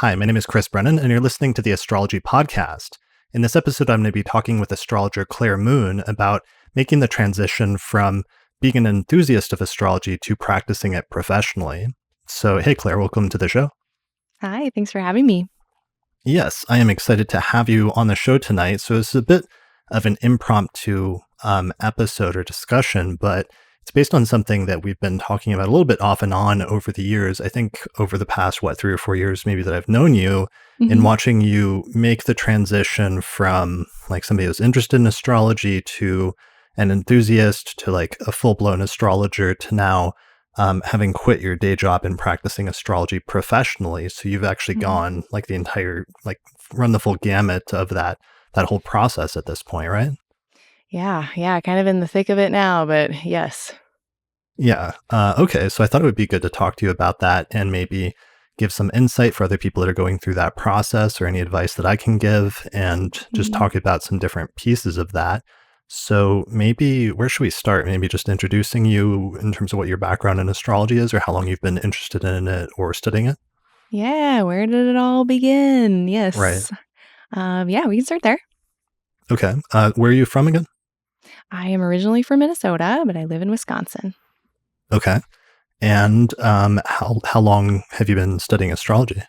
Hi, my name is Chris Brennan, and you're listening to the Astrology podcast. In this episode, I'm going to be talking with astrologer Claire Moon about making the transition from being an enthusiast of astrology to practicing it professionally. So, hey, Claire, welcome to the show. Hi, thanks for having me. Yes, I am excited to have you on the show tonight. So, it's a bit of an impromptu episode or discussion, but it's based on something that we've been talking about a little bit off and on over the years. I think over the past, 3 or 4 years, maybe that I've known you, in hmm watching you make the transition from like somebody who's interested in astrology to an enthusiast to like a full blown astrologer to now having quit your day job and practicing astrology professionally. So you've actually hmm gone like the entire, like run the full gamut of that whole process at this point, right? Yeah, kind of in the thick of it now, but yes. Yeah. Okay. So I thought it would be good to talk to you about that and maybe give some insight for other people that are going through that process or any advice that I can give and just hmm talk about some different pieces of that. So maybe where should we start? Maybe just introducing you in terms of what your background in astrology is or how long you've been interested in it or studying it. Yeah, where did it all begin? Right. Yes. Yeah, we can start there. Okay. Where are you from again? I am originally from Minnesota, but I live in Wisconsin. Okay. And how long have you been studying astrology?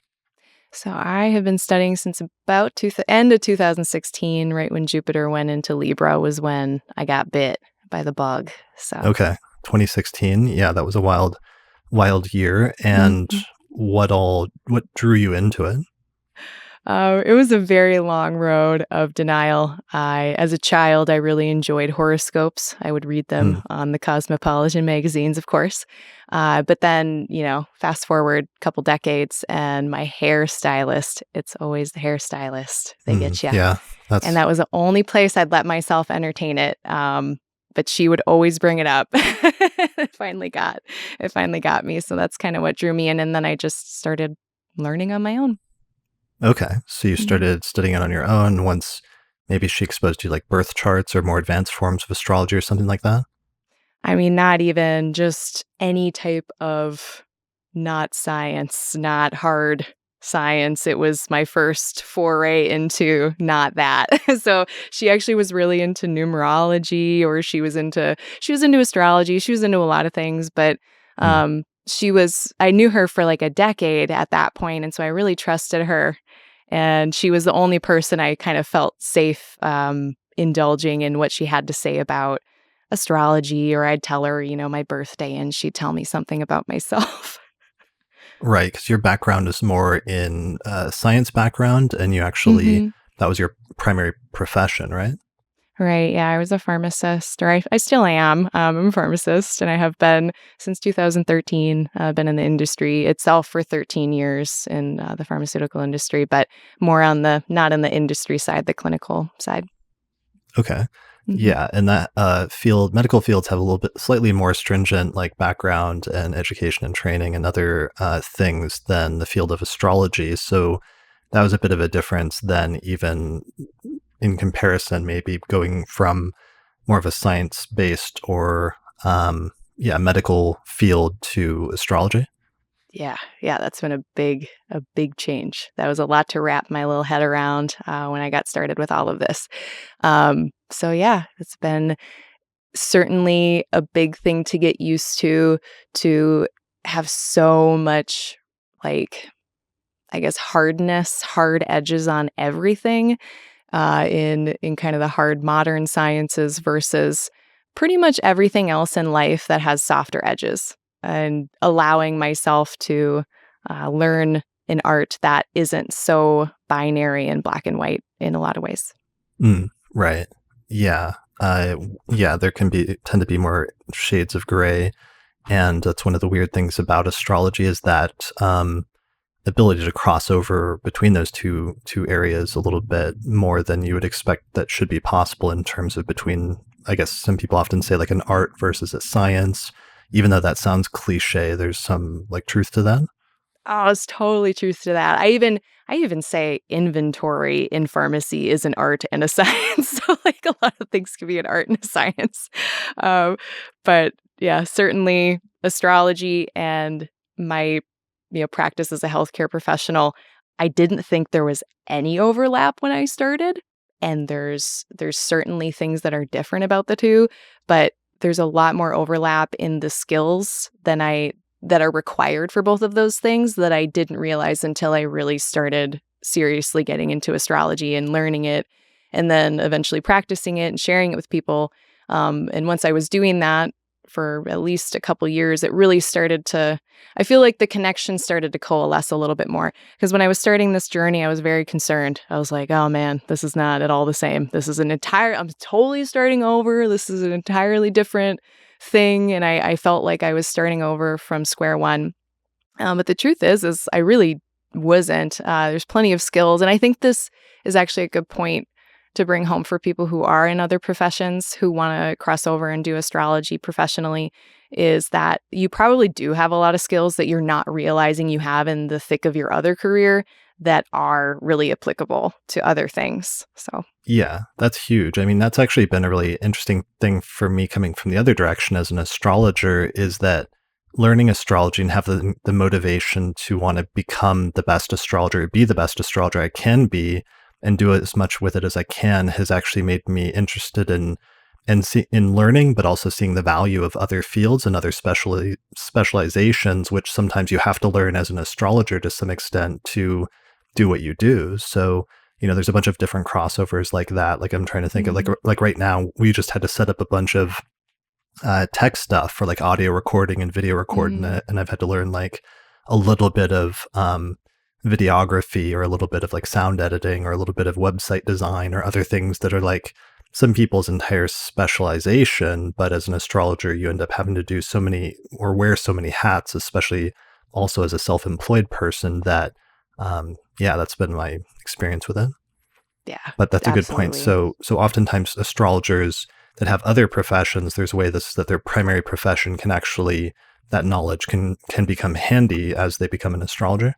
So I have been studying since about end of 2016, right when Jupiter went into Libra was when I got bit by the bug. So Okay. 2016. Yeah, that was a wild year. And Mhm. what drew you into it? It was a very long road of denial. As a child, I really enjoyed horoscopes. I would read Mm, them on the Cosmopolitan magazines, of course. But then, fast forward a couple decades, and my hairstylist, it's always the hairstylist, they get you. yeah, And that's that was the only place I'd let myself entertain it. But she would always bring it up. It finally got me. So that's kind of what drew me in. And then I just started learning on my own. okay. So you Mhm. started studying it on your own once maybe she exposed you like birth charts or more advanced forms of astrology or something like that? I mean, not even just any type of not science, not hard science. It was my first foray into not that. So she actually was really into numerology or she was into astrology. She was into a lot of things, but Mm, I knew her for like a decade at that point, and so I really trusted her. And she was the only person I kind of felt safe indulging in what she had to say about astrology, or I'd tell her, my birthday, and she'd tell me something about myself. right, because your background is more in science background and you actually, hmm that was your primary profession, right? Right. Yeah. I was a pharmacist, or I still am. I'm a pharmacist, and I have been since 2013. Been in the industry itself for 13 years in the pharmaceutical industry, but more on the not in the industry side, the clinical side. Okay. hmm Yeah, and that medical fields have a little bit slightly more stringent like background and education and training and other things than the field of astrology. So that was a bit of a difference than even in comparison, maybe going from more of a science based or medical field to astrology. Yeah. That's been a big change. That was a lot to wrap my little head around when I got started with all of this. So yeah, it's been certainly a big thing to get used to have so much, like, I guess, hard edges on everything, in kind of the hard modern sciences versus pretty much everything else in life that has softer edges, and allowing myself to learn an art that isn't so binary and black and white in a lot of ways. Right. Yeah. Yeah, there can be tend to be more shades of gray. And that's one of the weird things about astrology is that ability to cross over between those two areas a little bit more than you would expect that should be possible in terms of between, I guess some people often say like an art versus a science. Even though that sounds cliche, there's some like truth to that. Oh, it's totally truth to that. I even say inventory in pharmacy is an art and a science. So like a lot of things can be an art and a science. Um, but yeah, certainly astrology and my practice as a healthcare professional, I didn't think there was any overlap when I started, and there's certainly things that are different about the two, but there's a lot more overlap in the skills that are required for both of those things that I didn't realize until I really started seriously getting into astrology and learning it, and then eventually practicing it and sharing it with people. And once I was doing that for at least a couple years, it really started to, I feel like the connection started to coalesce a little bit more. Because when I was starting this journey, I was very concerned. I was like, oh man, this is not at all the same. I'm totally starting over. This is an entirely different thing. And I felt like I was starting over from square one. But the truth is I really wasn't. There's plenty of skills. And I think this is actually a good point to bring home for people who are in other professions who want to cross over and do astrology professionally, is that you probably do have a lot of skills that you're not realizing you have in the thick of your other career that are really applicable to other things. So Yeah, that's huge. I mean, that's actually been a really interesting thing for me coming from the other direction as an astrologer, is that learning astrology and have the motivation to want to become the best astrologer, be the best astrologer I can be, and do as much with it as I can, has actually made me interested in learning, but also seeing the value of other fields and other specializations, which sometimes you have to learn as an astrologer to some extent to do what you do. So, there's a bunch of different crossovers like that. Like I'm trying to think of like right now, we just had to set up a bunch of tech stuff for like audio recording and video recording, and I've had to learn like a little bit of videography, or a little bit of like sound editing, or a little bit of website design, or other things that are like some people's entire specialization. But as an astrologer, you end up having to do so many or wear so many hats, especially also as a self-employed person, that that's been my experience with it. yeah, But that's a good point. absolutely. So oftentimes astrologers that have other professions, there's a way that their primary profession can actually, that knowledge can become handy as they become an astrologer.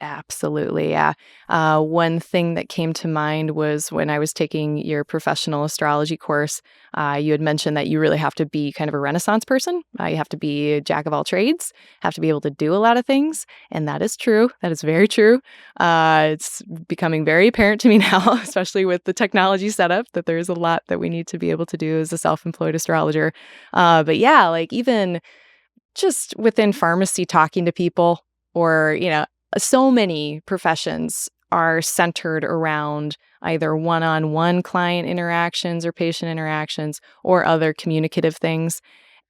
Absolutely, yeah. One thing that came to mind was when I was taking your professional astrology course, you had mentioned that you really have to be kind of a Renaissance person. You have to be a jack of all trades, have to be able to do a lot of things. And that is true. That is very true. It's becoming very apparent to me now, especially with the technology setup, that there's a lot that we need to be able to do as a self-employed astrologer. But yeah, like even just within pharmacy, talking to people, or, so many professions are centered around either one-on-one client interactions or patient interactions or other communicative things.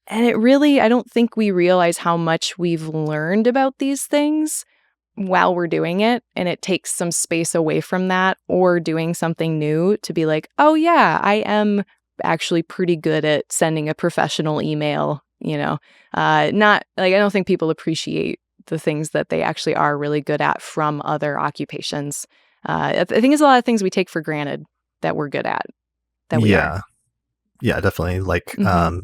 And it really, I don't think we realize how much we've learned about these things while we're doing it. And it takes some space away from that, or doing something new, to be like, oh, yeah, I am actually pretty good at sending a professional email, not like, I don't think people appreciate the things that they actually are really good at from other occupations. I think it's a lot of things we take for granted that we're good at, that we are. Yeah. Yeah, definitely. Like Hmm.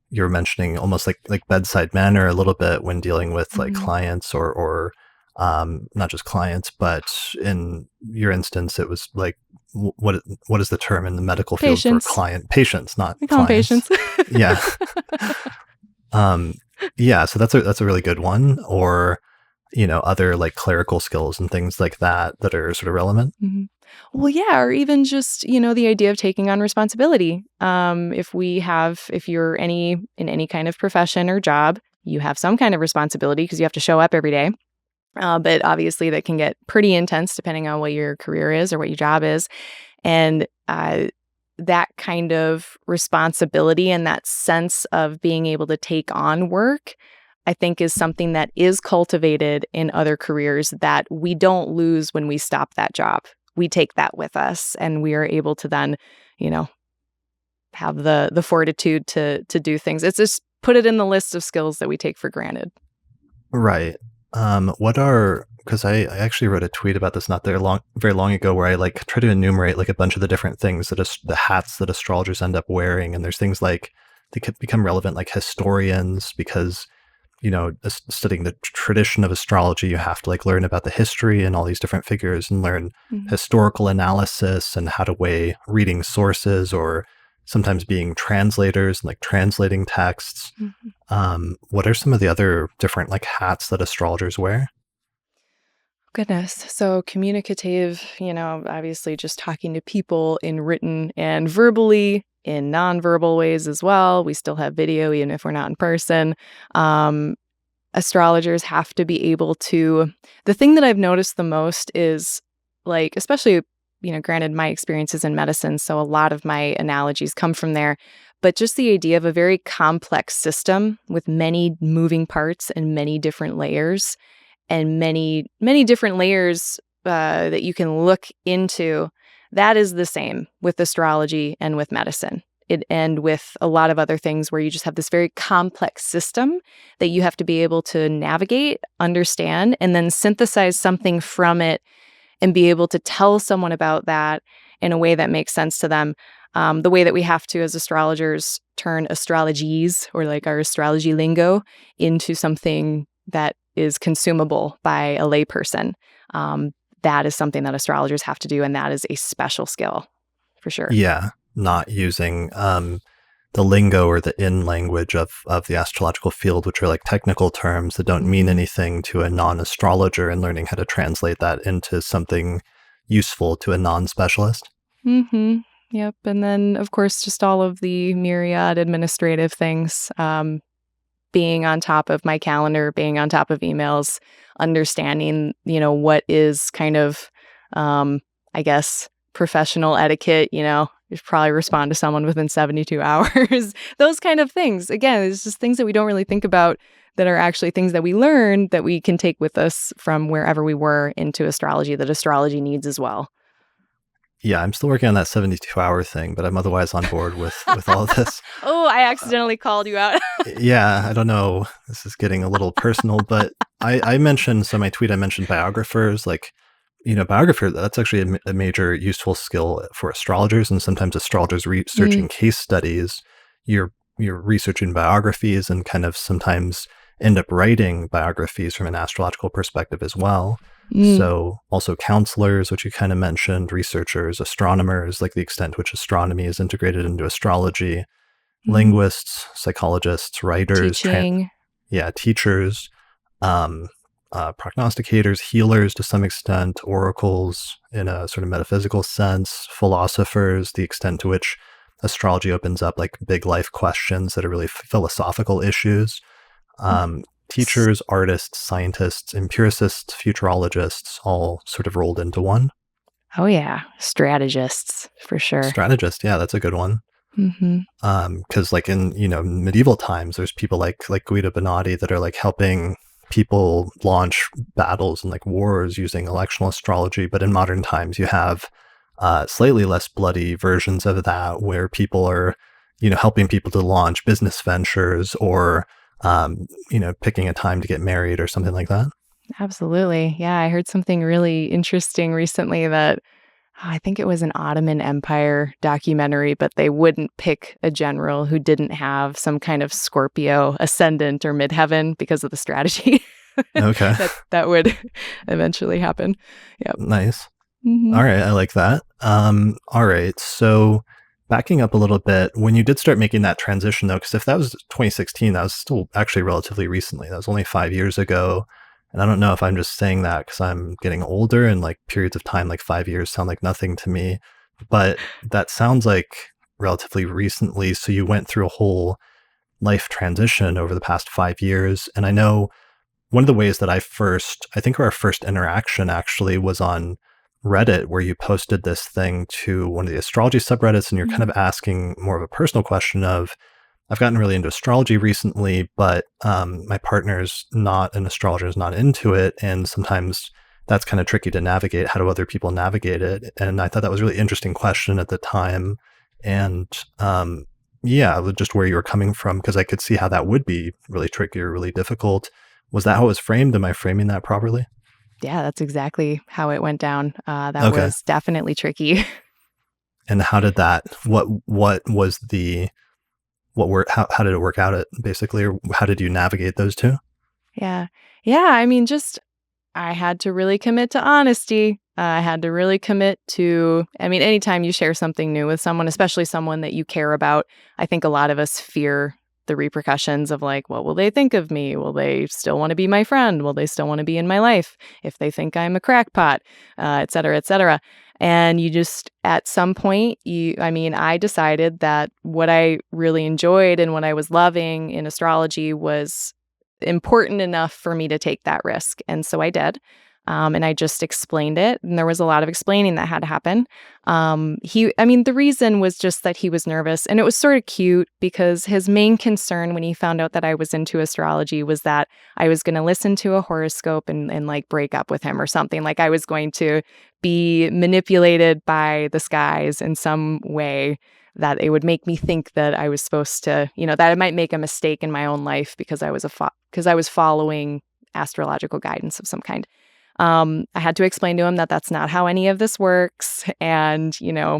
you were mentioning almost like bedside manner a little bit when dealing with like Hmm. clients, or not just clients, but in your instance, it was like what is the term in the medical field for Patients. client? Patients, not We call them clients. patients. Yeah. Um, yeah, so that's a really good one. Or, other like clerical skills and things like that are sort of relevant. Mhm. Well, yeah, or even just, the idea of taking on responsibility. If you're in any kind of profession or job, you have some kind of responsibility because you have to show up every day. But obviously, that can get pretty intense depending on what your career is or what your job is. And that kind of responsibility and that sense of being able to take on work, I think, is something that is cultivated in other careers that we don't lose when we stop that job. We take that with us, and we are able to then, you know, have the fortitude to do things. It's just put it in the list of skills that we take for granted. Right. Because I actually wrote a tweet about this not very long ago, where I like try to enumerate like a bunch of the different things that the hats that astrologers end up wearing. And there's things like they could become relevant, like historians, because, studying the tradition of astrology, you have to like learn about the history and all these different figures, and learn Mhm. historical analysis and how to weigh reading sources, or sometimes being translators and like translating texts. What are some of the other different like hats that astrologers wear? Goodness. So communicative, obviously just talking to people in written and verbally, in nonverbal ways as well. We still have video, even if we're not in person. Um, Astrologers have to be able to. The thing that I've noticed the most is, like, especially, granted, my experiences in medicine, so a lot of my analogies come from there. But just the idea of a very complex system with many moving parts and many different layers and many, many different layers that you can look into. That is the same with astrology and with medicine. And with a lot of other things where you just have this very complex system that you have to be able to navigate, understand, and then synthesize something from it and be able to tell someone about that in a way that makes sense to them. The way that we have to, as astrologers, turn astrologies, or like our astrology lingo, into something that is consumable by a layperson. That is something that astrologers have to do, and that is a special skill for sure. Yeah, not using the lingo or the in language of the astrological field, which are like technical terms that don't mean anything to a non-astrologer, and learning how to translate that into something useful to a non-specialist. Mm-hmm. Yep. And then, of course, just all of the myriad administrative things. Being on top of my calendar, being on top of emails, understanding, what is kind of, I guess, professional etiquette. You should probably respond to someone within 72 hours. Those kind of things. Again, it's just things that we don't really think about that are actually things that we learn that we can take with us from wherever we were into astrology, that astrology needs as well. Yeah, I'm still working on that 72-hour thing, but I'm otherwise on board with all of this. Oh, I accidentally called you out. Yeah, I don't know. This is getting a little personal, but I mentioned, so my tweet, I mentioned biographers, like, biographer, that's actually a major useful skill for astrologers, and sometimes astrologers researching case studies. You're researching biographies and kind of sometimes end up writing biographies from an astrological perspective as well. Mm. So also counselors, which you kind of mentioned, researchers, astronomers, like the extent to which astronomy is integrated into astrology, Mm. linguists, psychologists, writers, Teaching. teachers, um, prognosticators, healers to some extent, oracles in a sort of metaphysical sense, philosophers, the extent to which astrology opens up like big life questions that are really philosophical issues. Teachers, artists, scientists, empiricists, futurologists, all sort of rolled into one. Oh, yeah. Strategists, for sure. Strategist, yeah, that's a good one. Mm-hmm. Because like in medieval times, there's people like Guido Bonatti that are like helping people launch battles and like wars using electional astrology. But in modern times, you have slightly less bloody versions of that, where people are helping people to launch business ventures, or picking a time to get married or something like that. Absolutely. Yeah, I heard something really interesting recently that I think it was an Ottoman Empire documentary, but they wouldn't pick a general who didn't have some kind of Scorpio ascendant or midheaven because of the strategy Okay. that would eventually happen. Yep. Nice. Mm-hmm. All right, I like that. All right, so backing up a little bit, when you did start making that transition, though, because if that was 2016, that was still actually relatively recently. That was only 5 years ago. And I don't know if I'm just saying that because I'm getting older and like periods of time, like 5 years, sound like nothing to me. But that sounds like relatively recently. So you went through a whole life transition over the past 5 years. And I know one of the ways that I think our first interaction actually was on Reddit, where you posted this thing to one of the astrology subreddits, and you're kind of asking more of a personal question of, I've gotten really into astrology recently, but my partner's not an astrologer, is not into it. And sometimes that's kind of tricky to navigate. How do other people navigate it? And I thought that was a really interesting question at the time. And yeah, just where you were coming from, because I could see how that would be really tricky or really difficult. Was that how it was framed? Am I framing that properly? Yeah, that's exactly how it went down. That Okay. was definitely tricky. And how did that, what was the, what were, how did it work out basically, or how did you navigate those two? Yeah. Yeah. I mean, just I had to really commit to honesty. I had to really commit to, anytime you share something new with someone, especially someone that you care about, I think a lot of us fear the repercussions of like, what will they think of me? Will they still want to be my friend? Will they still want to be in my life if they think I'm a crackpot, et cetera, et cetera. And you just, at some point, I decided that what I really enjoyed and what I was loving in astrology was important enough for me to take that risk. And so I did. And I just explained it. And there was a lot of explaining that had to happen. The reason was just that he was nervous. And it was sort of cute because his main concern when he found out that I was into astrology was that I was going to listen to a horoscope and like break up with him or something. Like I was going to be manipulated by the skies in some way that it would make me think that I was supposed to, that I might make a mistake in my own life because I was following astrological guidance of some kind. I had to explain to him that that's not how any of this works. And,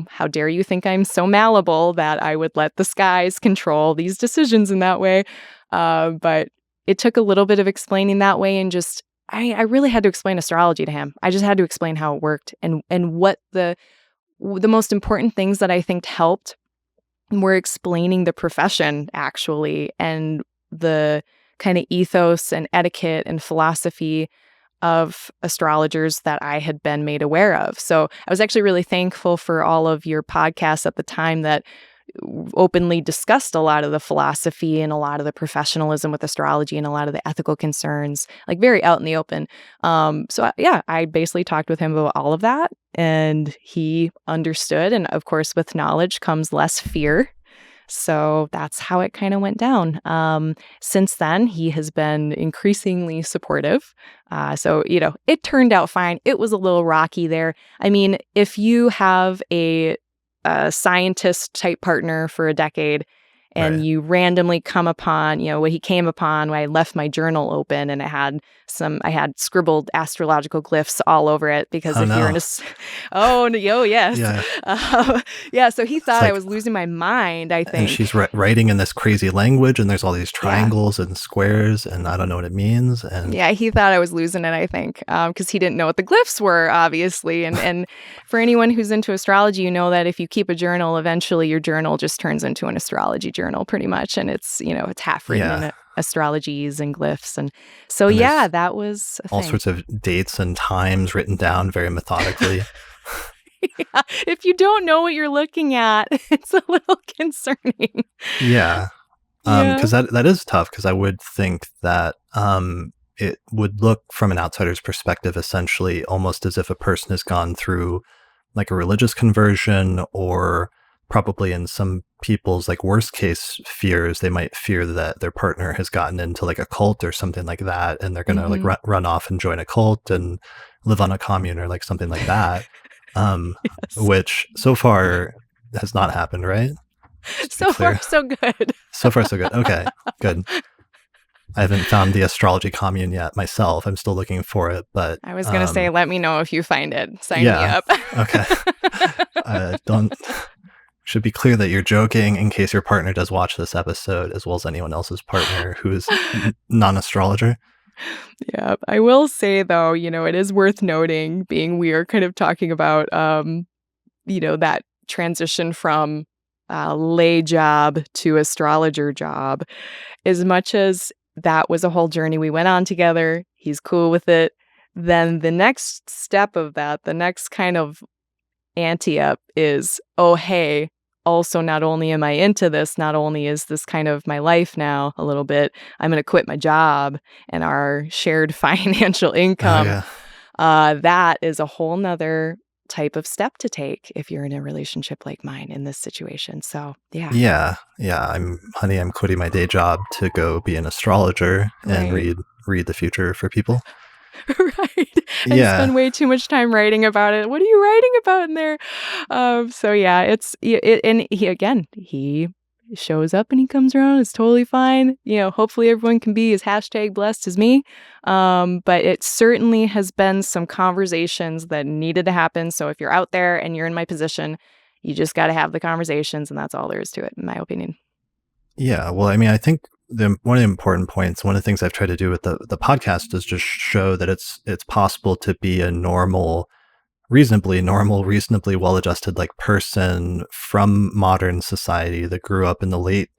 how dare you think I'm so malleable that I would let the skies control these decisions in that way. But it took a little bit of explaining that way and just, I really had to explain astrology to him. I just had to explain how it worked and what the most important things that I think helped were explaining the profession actually and the kind of ethos and etiquette and philosophy of astrologers that I had been made aware of. So I was actually really thankful for all of your podcasts at the time that openly discussed a lot of the philosophy and a lot of the professionalism with astrology and a lot of the ethical concerns, like very out in the open. I basically talked with him about all of that and he understood. And of course, with knowledge comes less fear. So that's how it kind of went down. Since then, he has been increasingly supportive. It turned out fine. It was a little rocky there. I mean, if you have a scientist type partner for a decade and Right. you randomly come upon, what he came upon when I left my journal open and I had scribbled astrological glyphs all over it because Oh, if you're no. oh, no, yes. Yeah. So he It's thought I like, was losing my mind, I and think. she's writing in this crazy language, and there's all these Yeah. triangles and squares, and I don't know what it means. And Yeah, he thought I was losing it, I think, because he didn't know what the glyphs were, obviously. And for anyone who's into astrology, you know that if you keep a journal, eventually your journal just turns into an astrology journal, pretty much. And it's, it's half written yeah, in astrologies and glyphs. And so, and yeah, there's that was a all thing. sorts of dates and times written down very methodically. Yeah, if you don't know what you're looking at, it's a little concerning. Yeah. Yeah. Because that is tough. Because I would think that it would look from an outsider's perspective, essentially, almost as if a person has gone through like a religious conversion, or probably in some people's like worst case fears, they might fear that their partner has gotten into like a cult or something like that, and they're gonna like Hmm. run off and join a cult and live on a commune or like something like that. Um, Yes. which so far has not happened, right? Just to be So far, clear. so good. So far, so good. Okay, good. I haven't found the astrology commune yet myself. I'm still looking for it, but I was going to say, let me know if you find it. Sign me yeah. up. Okay. Don't should be clear that you're joking in case your partner does watch this episode, as well as anyone else's partner who is non-astrologer. Yeah, I will say though, it is worth noting, being we are kind of talking about, that transition from lay job to astrologer job. As much as that was a whole journey we went on together, he's cool with it. Then the next step of that, the next kind of ante up is, oh, hey, also, not only am I into this, not only is this kind of my life now a little bit, I'm going to quit my job and our shared financial Oh income. yeah. That is a whole nother type of step to take if you're in a relationship like mine in this situation. So, yeah, Yeah. I'm quitting my day job to go be an astrologer and right. read the future for people. Right. And Yeah. spend way too much time writing about it. What are you writing about in there? So yeah, and he shows up and he comes around. It's totally fine. Hopefully everyone can be as hashtag blessed as me. But it certainly has been some conversations that needed to happen. So if you're out there and you're in my position, you just got to have the conversations, and that's all there is to it, in my opinion. Yeah. Well, I mean, I think one of the important points, one of the things I've tried to do with the podcast is just show that it's possible to be a normal, reasonably well-adjusted like person from modern society that grew up in the late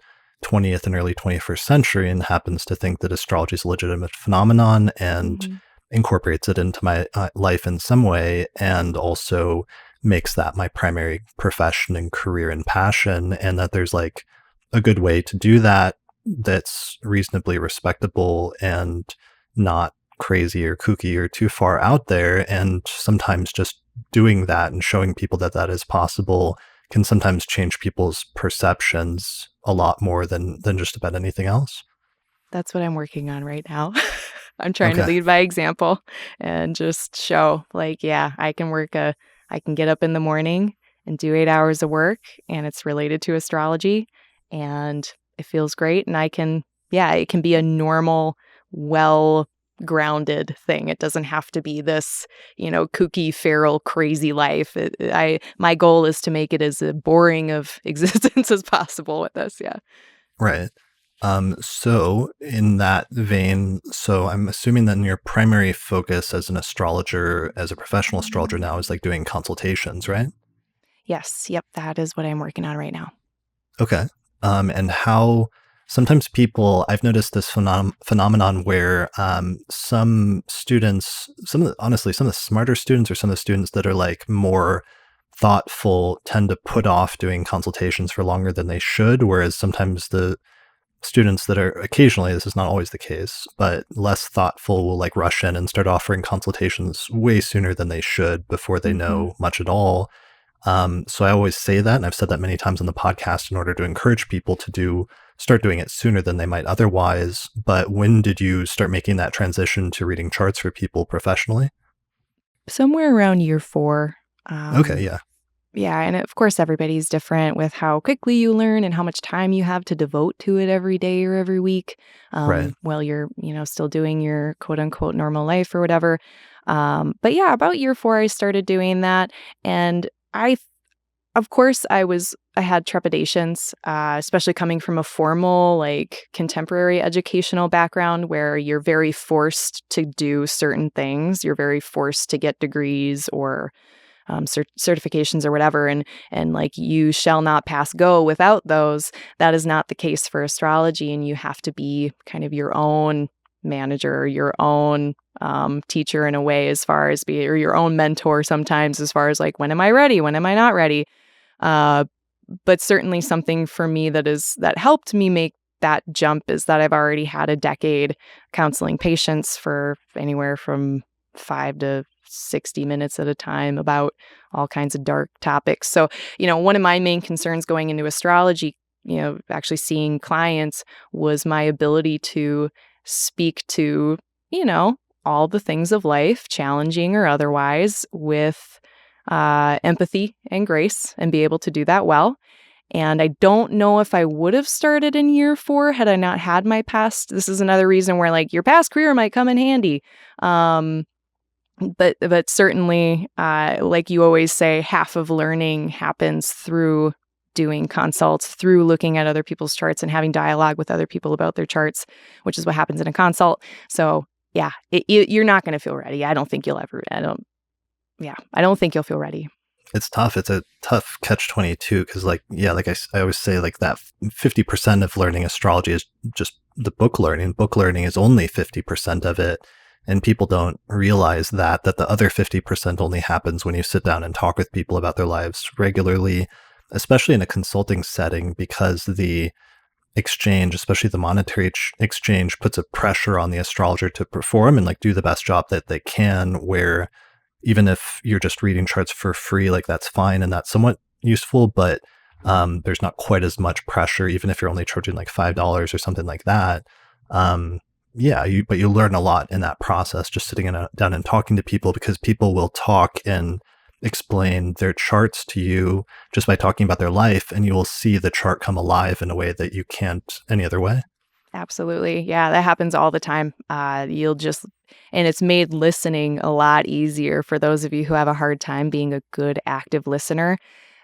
20th and early 21st century and happens to think that astrology is a legitimate phenomenon and Mhm. incorporates it into my life in some way, and also makes that my primary profession and career and passion, and that there's like a good way to do that that's reasonably respectable and not crazy or kooky or too far out there. And sometimes just doing that and showing people that that is possible can sometimes change people's perceptions a lot more than just about anything else. That's what I'm working on right now. I'm trying to Okay. lead by example and just show like, yeah, I can get up in the morning and do 8 hours of work and it's related to astrology and it feels great and yeah, it can be a normal, well grounded thing. It doesn't have to be this, kooky, feral, crazy life. My goal is to make it as boring of existence as possible with this. Yeah. Right. So in that vein, so I'm assuming that your primary focus as an astrologer, as a professional astrologer now, is like doing consultations, right? Yes. Yep. That is what I'm working on right now. Okay. And how sometimes people, I've noticed this phenomenon where some students, honestly, some of the smarter students or some of the students that are like more thoughtful tend to put off doing consultations for longer than they should, whereas sometimes the students that are occasionally, this is not always the case, but less thoughtful will like rush in and start offering consultations way sooner than they should before they Mhm. know much at all. So I always say that, and I've said that many times on the podcast in order to encourage people to start doing it sooner than they might otherwise. But when did you start making that transition to reading charts for people professionally? Somewhere around year 4. Okay, Um, yeah, yeah, and of course, everybody's different with how quickly you learn and how much time you have to devote to it every day or every week, right. while you're, still doing your quote unquote normal life or whatever. But yeah, about year 4, I started doing that, and of course, I had trepidations, especially coming from a formal, like, contemporary educational background where you're very forced to do certain things. You're very forced to get degrees or, certifications or whatever, and, like, you shall not pass go without those. That is not the case for astrology, and you have to be kind of your own manager, your own, teacher in a way as far as or your own mentor sometimes as far as, like, "When am I ready? When am I not ready?" Uh, but certainly something for me that helped me make that jump is that I've already had a decade counseling patients for anywhere from 5 to 60 minutes at a time about all kinds of dark topics. So, one of my main concerns going into astrology, actually seeing clients was my ability to speak to, you know, all the things of life, challenging or otherwise, with empathy and grace and be able to do that well. And I don't know if I would have started in year 4 had I not had my past. This is another reason where like your past career might come in handy. Um, but certainly, like you always say, half of learning happens through doing consults, through looking at other people's charts and having dialogue with other people about their charts, which is what happens in a consult. So yeah, you're not going to feel ready. I don't think you'll ever. I don't. Yeah, I don't think you'll feel ready. It's tough. It's a tough catch 22 because, like, yeah, like I always say, like that 50% of learning astrology is just the book learning. Book learning is only 50% of it. And people don't realize that the other 50% only happens when you sit down and talk with people about their lives regularly, especially in a consulting setting, because the exchange, especially the monetary exchange, puts a pressure on the astrologer to perform and like do the best job that they can, where even if you're just reading charts for free, like that's fine and that's somewhat useful, but there's not quite as much pressure, even if you're only charging like $5 or something like that. Um, yeah, but you learn a lot in that process, just sitting down and talking to people, because people will talk and explain their charts to you just by talking about their life, and you will see the chart come alive in a way that you can't any other way. Absolutely. Yeah, that happens all the time. And it's made listening a lot easier for those of you who have a hard time being a good active listener.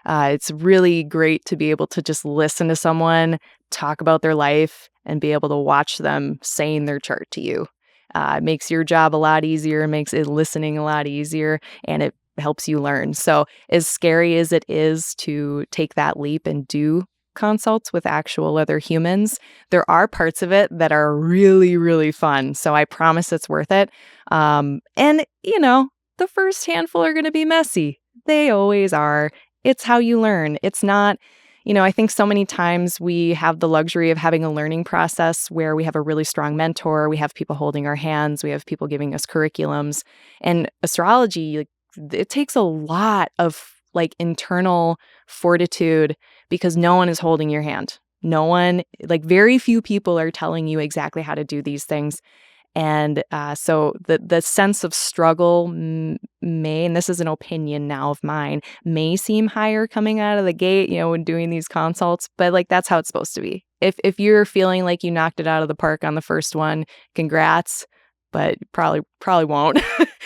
It's really great to be able to just listen to someone talk about their life and be able to watch them saying their chart to you. It makes your job a lot easier, makes it listening a lot easier, and it helps you learn. So, as scary as it is to take that leap and do consults with actual other humans, there are parts of it that are really, really fun. So I promise it's worth it. And, the first handful are going to be messy. They always are. It's how you learn. It's not, I think so many times we have the luxury of having a learning process where we have a really strong mentor, we have people holding our hands, we have people giving us curriculums. And astrology, like, it takes a lot of like internal fortitude because no one is holding your hand. No one, like very few people are telling you exactly how to do these things. And so the sense of struggle may, and this is an opinion now of mine, may seem higher coming out of the gate, when doing these consults, but like that's how it's supposed to be. If you're feeling like you knocked it out of the park on the first one, congrats, but probably won't.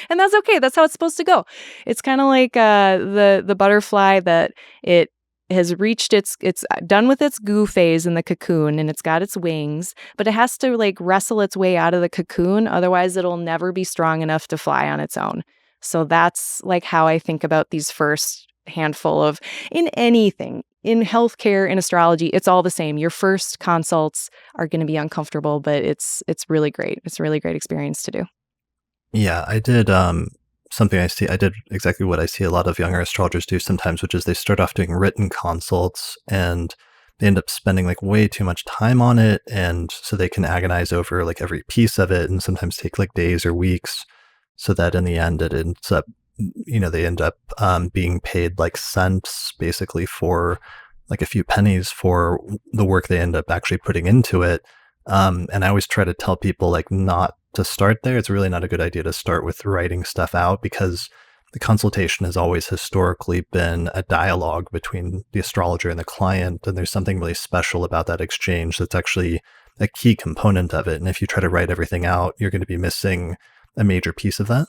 And that's okay. That's how it's supposed to go. It's kind of like the butterfly that it has reached it's done with its goo phase in the cocoon and it's got its wings, but it has to like wrestle its way out of the cocoon. Otherwise, it'll never be strong enough to fly on its own. So that's like how I think about these first handful of, in anything, in healthcare, in astrology, it's all the same. Your first consults are going to be uncomfortable, but it's really great. It's a really great experience to do. Yeah, I did something I did exactly what I see a lot of younger astrologers do sometimes, which is they start off doing written consults and they end up spending like way too much time on it. And so they can agonize over like every piece of it and sometimes take like days or weeks so that in the end it ends up, they end up being paid like cents basically for like a few pennies for the work they end up actually putting into it. And I always try to tell people like not to start there. It's really not a good idea to start with writing stuff out because the consultation has always historically been a dialogue between the astrologer and the client. And there's something really special about that exchange that's actually a key component of it. And if you try to write everything out, you're going to be missing a major piece of that.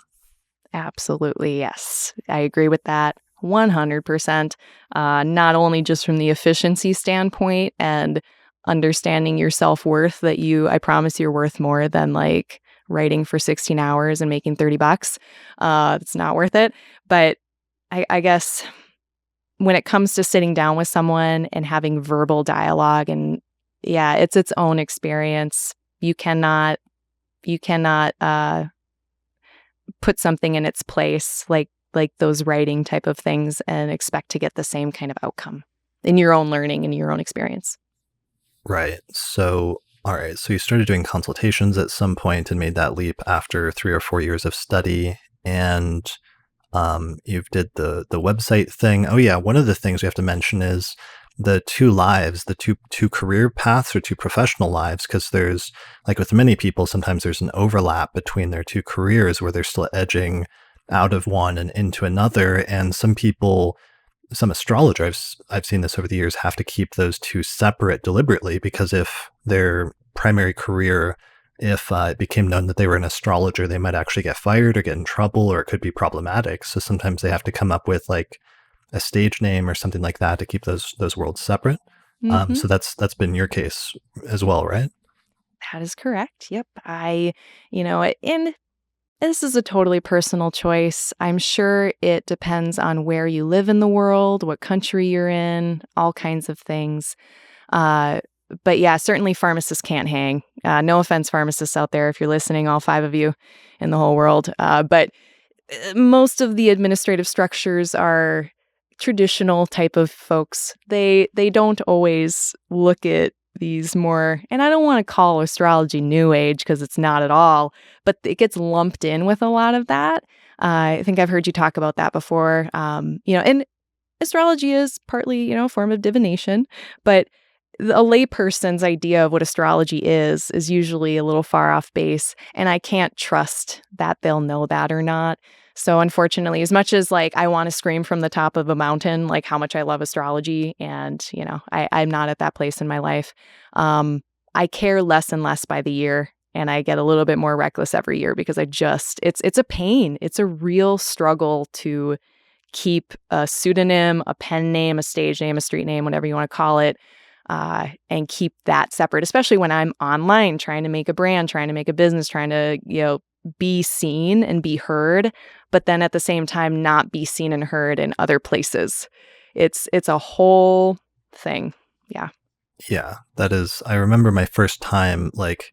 Absolutely, yes. I agree with that 100%. Not only just from the efficiency standpoint and understanding your self-worth that I promise you're worth more than like writing for 16 hours and making $30. It's not worth it. But I guess when it comes to sitting down with someone and having verbal dialogue and yeah, it's its own experience. You cannot put something in its place like those writing type of things and expect to get the same kind of outcome in your own learning and your own experience. Right. So, all right. So you started doing consultations at some point and made that leap after 3 or 4 years of study. And you've did the website thing. Oh yeah. One of the things we have to mention is the two lives, the two career paths or two professional lives, because there's like with many people, sometimes there's an overlap between their two careers where they're still edging out of one and into another. And some people, some astrologers, I've seen this over the years, have to keep those two separate deliberately because if their primary career, if it became known that they were an astrologer, they might actually get fired or get in trouble or it could be problematic. So sometimes they have to come up with like a stage name or something like that to keep those worlds separate. Mm-hmm. So that's been your case as well, right? That is correct. Yep. And this is a totally personal choice. I'm sure it depends on where you live in the world, what country you're in, all kinds of things. But yeah, certainly pharmacists can't hang. No offense, pharmacists out there, if you're listening, all 5 of you in the whole world. But most of the administrative structures are traditional type of folks. They don't always look at these more, and I don't want to call astrology new age because it's not at all, but it gets lumped in with a lot of that. I think I've heard you talk about that before. And astrology is partly, a form of divination, but a layperson's idea of what astrology is usually a little far off base, and I can't trust that they'll know that or not. So unfortunately, as much as like I want to scream from the top of a mountain, like how much I love astrology, and I'm not at that place in my life. I care less and less by the year, and I get a little bit more reckless every year because it's a pain. It's a real struggle to keep a pseudonym, a pen name, a stage name, a street name, whatever you want to call it, and keep that separate, especially when I'm online trying to make a brand, trying to make a business, trying to, be seen and be heard, but then at the same time, not be seen and heard in other places. It's a whole thing. Yeah. Yeah, that is, I remember my first time like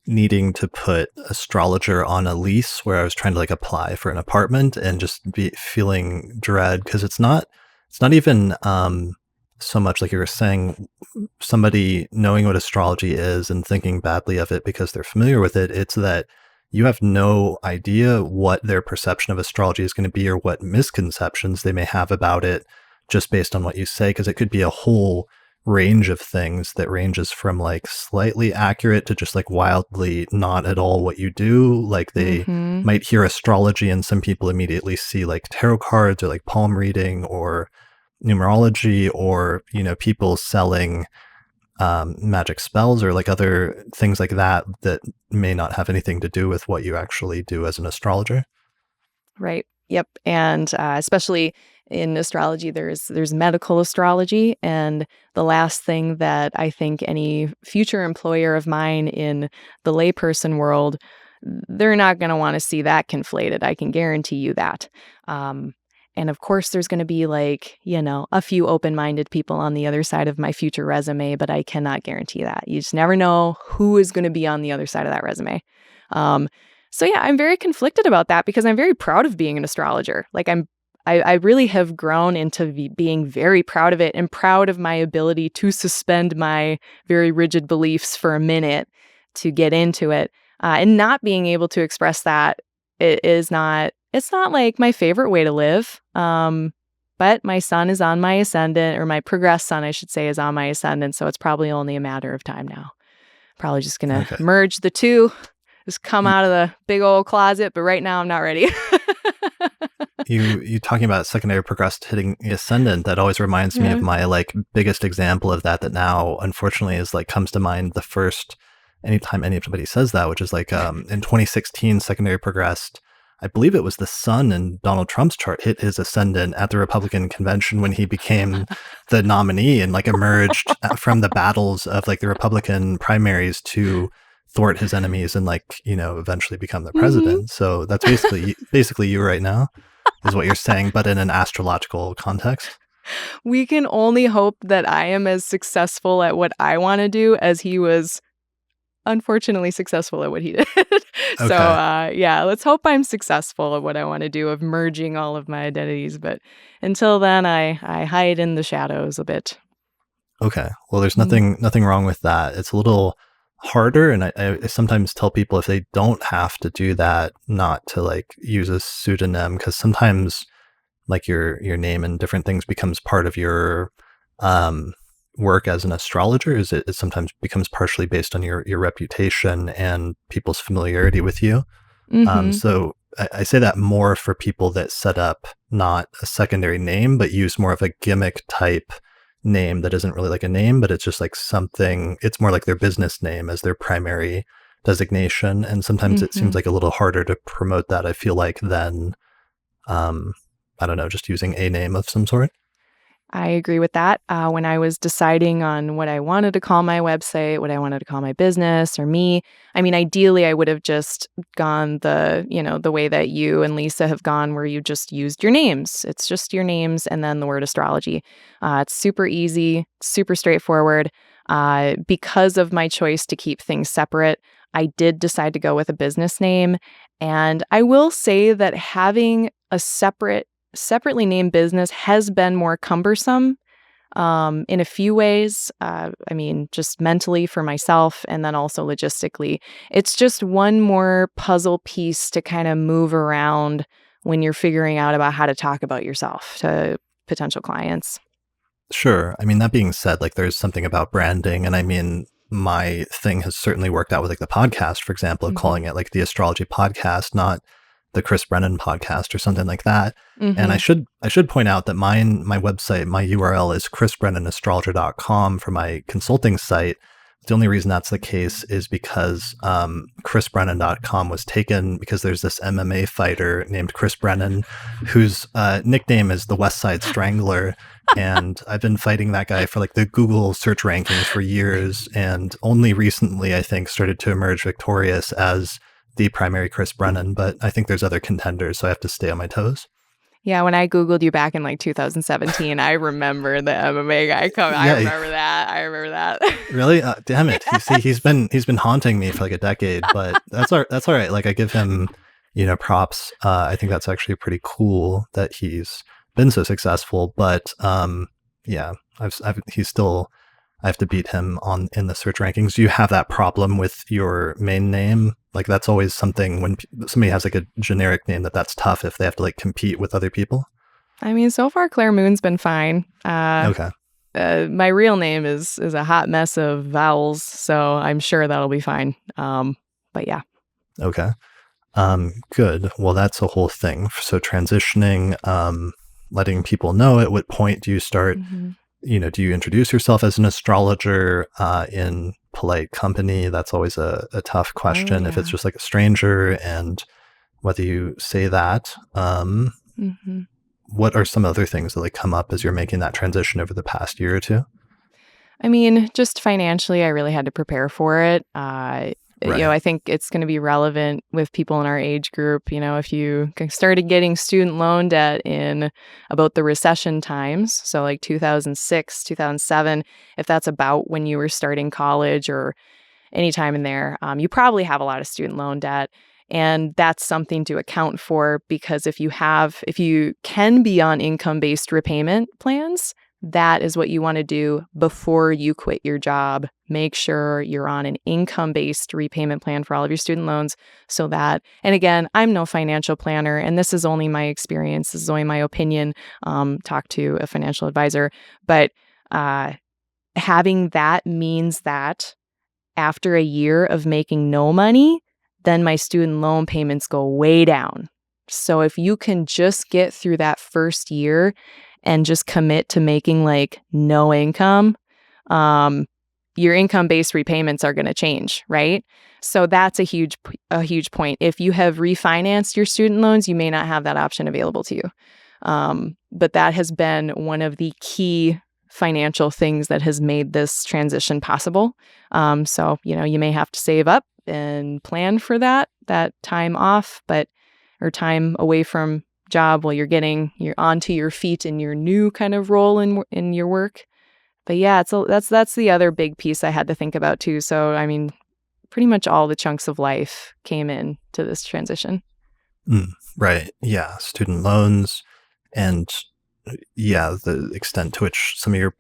needing to put Astrologer on a lease where I was trying to like apply for an apartment and just be feeling dread because it's not even so much like you were saying somebody knowing what astrology is and thinking badly of it because they're familiar with it. It's that you have no idea what their perception of astrology is going to be or what misconceptions they may have about it just based on what you say, because it could be a whole range of things that ranges from like slightly accurate to just like wildly not at all what you do. Like they Mhm. might hear astrology and some people immediately see like tarot cards or like palm reading or numerology or, you know, people selling magic spells or like other things like that that may not have anything to do with what you actually do as an astrologer. Right. Yep. And especially in astrology, there's medical astrology, and the last thing that I think any future employer of mine in the layperson world, they're not going to want to see that conflated. I can guarantee you that. Um, and of course, there's going to be like, you know, a few open-minded people on the other side of my future resume, but I cannot guarantee that. You just never know who is going to be on the other side of that resume. Um, so yeah, I'm very conflicted about that because I'm very proud of being an astrologer. Like I really have grown into being very proud of it and proud of my ability to suspend my very rigid beliefs for a minute to get into it. And not being able to express that it is not, it's not like my favorite way to live. But my sun is on my ascendant, or my progressed sun, I should say, is on my ascendant. So it's probably only a matter of time now. Probably just going to Okay. merge the two, just come Y- out of the big old closet, but right now I'm not ready. You talking about secondary progressed hitting the ascendant, that always reminds me of Yeah. my like biggest example of that now unfortunately is like comes to mind the first anytime anybody says that, which is like in 2016 secondary progressed. I believe it was the sun in Donald Trump's chart hit his ascendant at the Republican convention when he became the nominee and like emerged from the battles of like the Republican primaries to thwart his enemies and like, you know, eventually become the Mhm. president. So that's basically you right now is what you're saying, but in an astrological context. We can only hope that I am as successful at what I want to do as he was unfortunately successful at what he did. So, Okay. yeah, let's hope I'm successful at what I want to do of merging all of my identities. But until then, I hide in the shadows a bit. Okay. Well, there's Mm. nothing wrong with that. It's a little harder, and I sometimes tell people if they don't have to do that, not to like use a pseudonym because sometimes like your name and different things becomes part of your um, work as an astrologer. Is it sometimes becomes partially based on your reputation and people's familiarity with you. Mhm. So I say that more for people that set up not a secondary name, but use more of a gimmick type name that isn't really like a name, but it's just like something, it's more like their business name as their primary designation. And sometimes it seems Mhm. like a little harder to promote that, I feel like, than, um, I don't know, just using a name of some sort. I agree with that. When I was deciding on what I wanted to call my website, what I wanted to call my business or me, I mean, ideally, I would have just gone the way that you and Lisa have gone, where you just used your names. It's just your names and then the word astrology. It's super easy, super straightforward. Because of my choice to keep things separate, I did decide to go with a business name. And I will say that having a separately named business has been more cumbersome in a few ways. I mean, just mentally for myself and then also logistically. It's just one more puzzle piece to kind of move around when you're figuring out about how to talk about yourself to potential clients. Sure. I mean, that being said, like there's something about branding. And I mean, my thing has certainly worked out with like the podcast, for example, of Hmm. calling it like the astrology podcast, not the Chris Brennan podcast or something like that. And Hmm. I should point out that my website, my URL is chrisbrennanastrologer.com for my consulting site. The only reason that's the case is because chrisbrennan.com was taken because there's this MMA fighter named Chris Brennan whose nickname is the West Side Strangler, and I've been fighting that guy for like the Google search rankings for years. And only recently, I think, started to emerge victorious as the primary Chris Brennan. But I think there's other contenders, so I have to stay on my toes. Yeah, when I Googled you back in like 2017, I remember the MMA guy coming. I Yeah, remember that. I remember that. really? Damn it! You see, Yes. he's been haunting me for like a decade, but that's all right. Like I give him, props. I think that's actually pretty cool that he's been so successful. But yeah, he's still. I have to beat him on in the search rankings. Do you have that problem with your main name? Like that's always something when somebody has like a generic name that's tough if they have to like compete with other people. I mean, so far Claire Moon's been fine. Okay. My real name is a hot mess of vowels, so I'm sure that'll be fine. But yeah. Okay. Good. Well, that's a whole thing. So transitioning, letting people know at what point do you start, Hmm. do you introduce yourself as an astrologer in polite company? That's always a tough Oh question. If it's yeah. just like a stranger and whether you say that, Hmm. what are some other things that like come up as you're making that transition over the past year or two? I mean, just financially, I really had to prepare for it. Right. I think it's going to be relevant with people in our age group. If you started getting student loan debt in about the recession times, so like 2006, 2007, if that's about when you were starting college or any time in there, you probably have a lot of student loan debt. And that's something to account for because if you can be on income based repayment plans, that is what you want to do before you quit your job. Make sure you're on an income based repayment plan for all of your student loans so that, and again, I'm no financial planner and this is only my experience. This is only my opinion. Talk to a financial advisor. But having that means that after a year of making no money, then my student loan payments go way down. So if you can just get through that first year and just commit to making like no income, um, your income-based repayments are going to change, right? So that's a huge point. If you have refinanced your student loans, you may not have that option available to you. But that has been one of the key financial things that has made this transition possible. So, you may have to save up and plan for that time off, or time away from job while you're onto your feet in your new kind of role in your work. But yeah, that's the other big piece I had to think about too. So, I mean, pretty much all the chunks of life came in to this transition. Mm, right. Yeah. Student loans and yeah, the extent to which some of your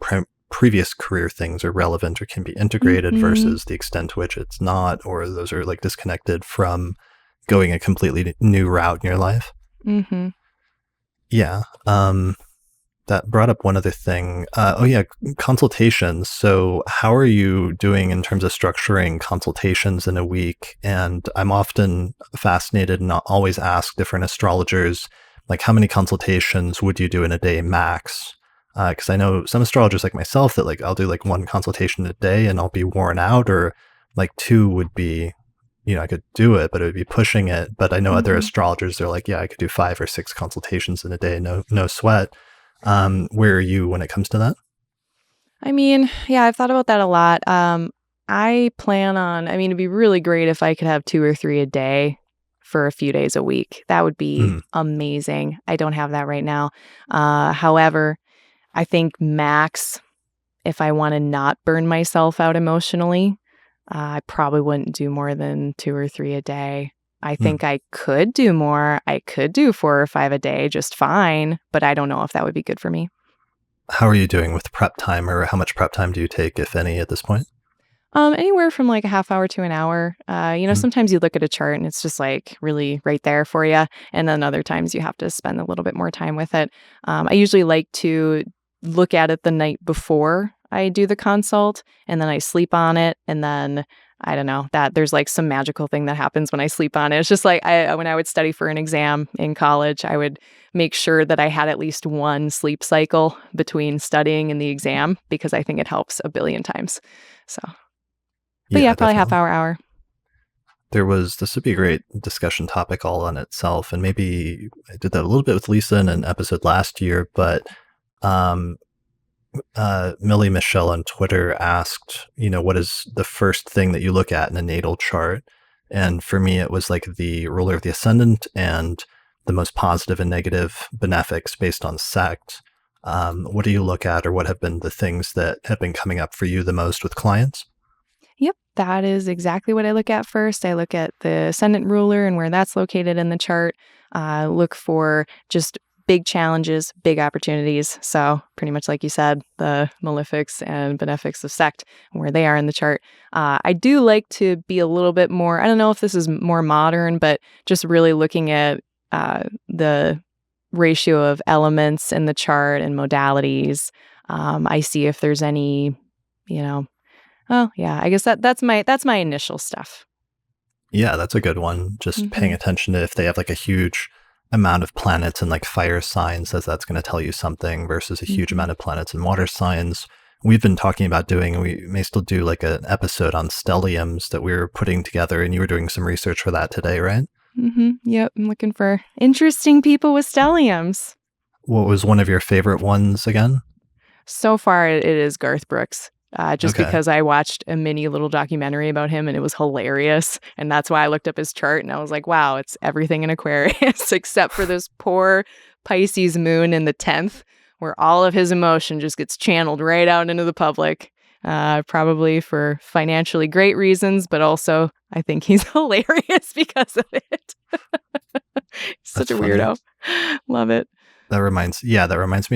previous career things are relevant or can be integrated Mhm. versus the extent to which it's not, or those are like disconnected from going a completely new route in your life. Mhm. Yeah. That brought up one other thing. Oh, yeah, consultations. So, how are you doing in terms of structuring consultations in a week? And I'm often fascinated and always ask different astrologers, like, how many consultations would you do in a day max? Because I know some astrologers like myself that like I'll do like one consultation a day and I'll be worn out, or like two would be, I could do it, but it would be pushing it. But I know other Mhm. astrologers, they're like, yeah, I could do 5 or 6 consultations in a day, no sweat. Where are you when it comes to that? I mean, yeah, I've thought about that a lot. I mean, it'd be really great if I could have 2 or 3 a day for a few days a week. That would be Mm, amazing. I don't have that right now. However, I think max, if I want to not burn myself out emotionally, I probably wouldn't do more than 2 or 3 a day. I mm. think I could do more. I could do 4 or 5 a day just fine, but I don't know if that would be good for me. How are you doing with prep time, or how much prep time do you take, if any, at this point? Anywhere from like a half hour to an hour. Mm, Sometimes you look at a chart and it's just like really right there for you. And then other times you have to spend a little bit more time with it. I usually like to look at it the night before I do the consult and then I sleep on it. And then I don't know that there's like some magical thing that happens when I sleep on it. It's just like when I would study for an exam in college, I would make sure that I had at least one sleep cycle between studying and the exam because I think it helps a billion times. So. But yeah, yeah, probably half definitely. hour. This would be a great discussion topic all on itself. And maybe I did that a little bit with Lisa in an episode last year, but um, Millie Michelle on Twitter asked, what is the first thing that you look at in a natal chart? And for me, it was like the ruler of the ascendant and the most positive and negative benefics based on sect. What do you look at, or what have been the things that have been coming up for you the most with clients? Yep, that is exactly what I look at first. I look at the ascendant ruler and where that's located in the chart. Look for just big challenges, big opportunities. So pretty much like you said, the malefics and benefics of sect, where they are in the chart. I do like to be a little bit more, I don't know if this is more modern, but just really looking at the ratio of elements in the chart and modalities. I see if there's any, you know, oh yeah, I guess that's my initial stuff. Yeah, that's a good one. Just paying Hmm. attention to if they have like a huge amount of planets and like fire signs, as that's going to tell you something, versus a huge Hmm. amount of planets and water signs. We've been talking about doing, and we may still do like an episode on stelliums that we were putting together, and you were doing some research for that today, right? Yep, I'm looking for interesting people with stelliums. What was one of your favorite ones again? So far, it is Garth Brooks. Just Okay. because I watched a mini little documentary about him and it was hilarious. And that's why I looked up his chart and I was like, wow, it's everything in Aquarius except for this poor Pisces moon in the 10th, where all of his emotion just gets channeled right out into the public. Probably for financially great reasons, but also I think he's hilarious because of it. Such That's a funny. weirdo. Love it. That reminds me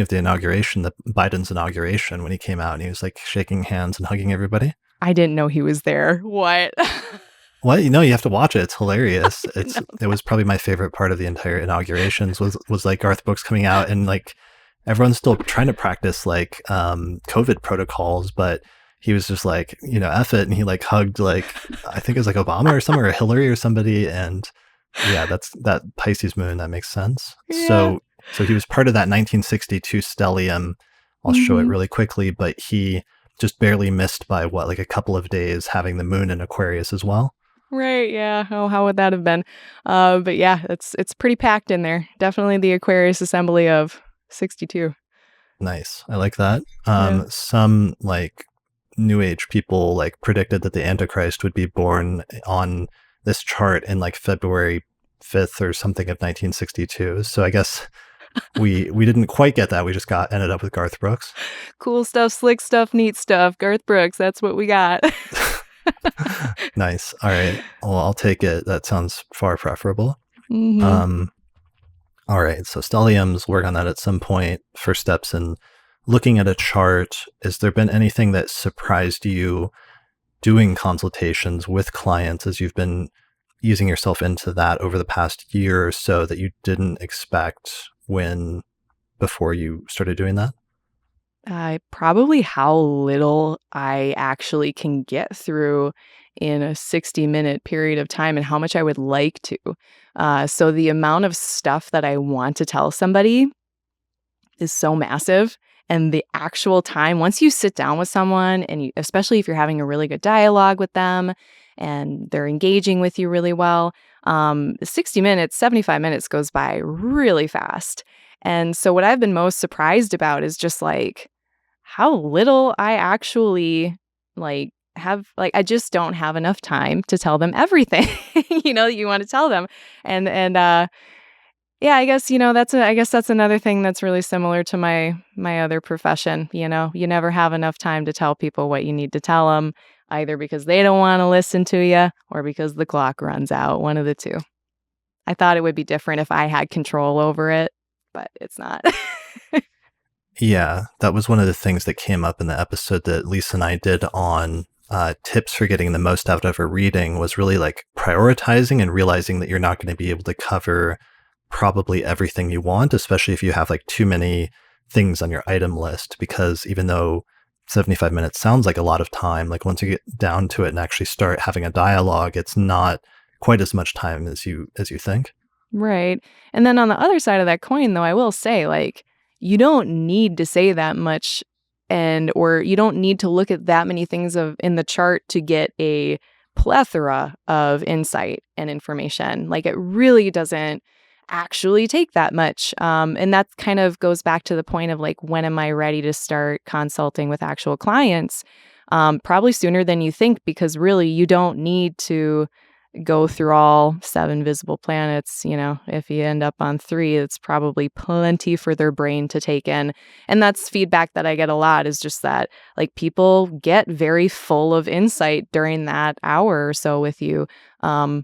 of the inauguration, the Biden's inauguration, when he came out and he was like shaking hands and hugging everybody. I didn't know he was there. What? What? You have to watch it. It's I hilarious. didn't know It was that. probably my favorite part of the entire inaugurations was like Garth Brooks coming out, and like everyone's still trying to practice like COVID protocols, but he was just like, F it, and he like hugged like, I think it was like Obama or someone, or Hillary or somebody. And yeah, that's that Pisces moon. That makes sense. Yeah. So he was part of that 1962 stellium. I'll show it Mhm. really quickly, but he just barely missed by what, like a couple of days, having the moon in Aquarius as well. Right, yeah. Oh, how would that have been? But yeah, it's pretty packed in there. Definitely the Aquarius assembly of 62. Nice. I like that. Yeah. Some like new age people like predicted that the Antichrist would be born on this chart in like February 5th or something of 1962. So I guess we didn't quite get that. We just ended up with Garth Brooks. Cool stuff, slick stuff, neat stuff. Garth Brooks, that's what we got. Nice. All right. Well, I'll take it. That sounds far preferable. Mhm. Um, all right. So stelliums, work on that at some point. First steps in looking at a chart. Has there been anything that surprised you doing consultations with clients as you've been easing yourself into that over the past year or so that you didn't expect when before you started doing that? Probably how little I actually can get through in a 60-minute period of time and how much I would like to. So the amount of stuff that I want to tell somebody is so massive. And the actual time, once you sit down with someone, and especially if you're having a really good dialogue with them and they're engaging with you really well, 60 minutes, 75 minutes goes by really fast. And so, what I've been most surprised about is just like how little I actually I just don't have enough time to tell them everything, that you want to tell them. And yeah, I guess that's another thing that's really similar to my other profession. You never have enough time to tell people what you need to tell them, either because they don't want to listen to you or because the clock runs out, one of the two. I thought it would be different if I had control over it, but it's not. Yeah, that was one of the things that came up in the episode that Lisa and I did on tips for getting the most out of a reading, was really like prioritizing and realizing that you're not going to be able to cover probably everything you want, especially if you have like too many things on your item list. Because even though 75 minutes sounds like a lot of time, like once you get down to it and actually start having a dialogue, it's not quite as much time as you think. Right. And then on the other side of that coin, though, I will say, like, you don't need to say that much or you don't need to look at that many things in the chart to get a plethora of insight and information. Like, it really doesn't actually take that much. And that kind of goes back to the point of like, when am I ready to start consulting with actual clients? Probably sooner than you think, because really you don't need to go through all 7 visible planets, if you end up on 3, it's probably plenty for their brain to take in. And that's feedback that I get a lot, is just that, like, people get very full of insight during that hour or so with you,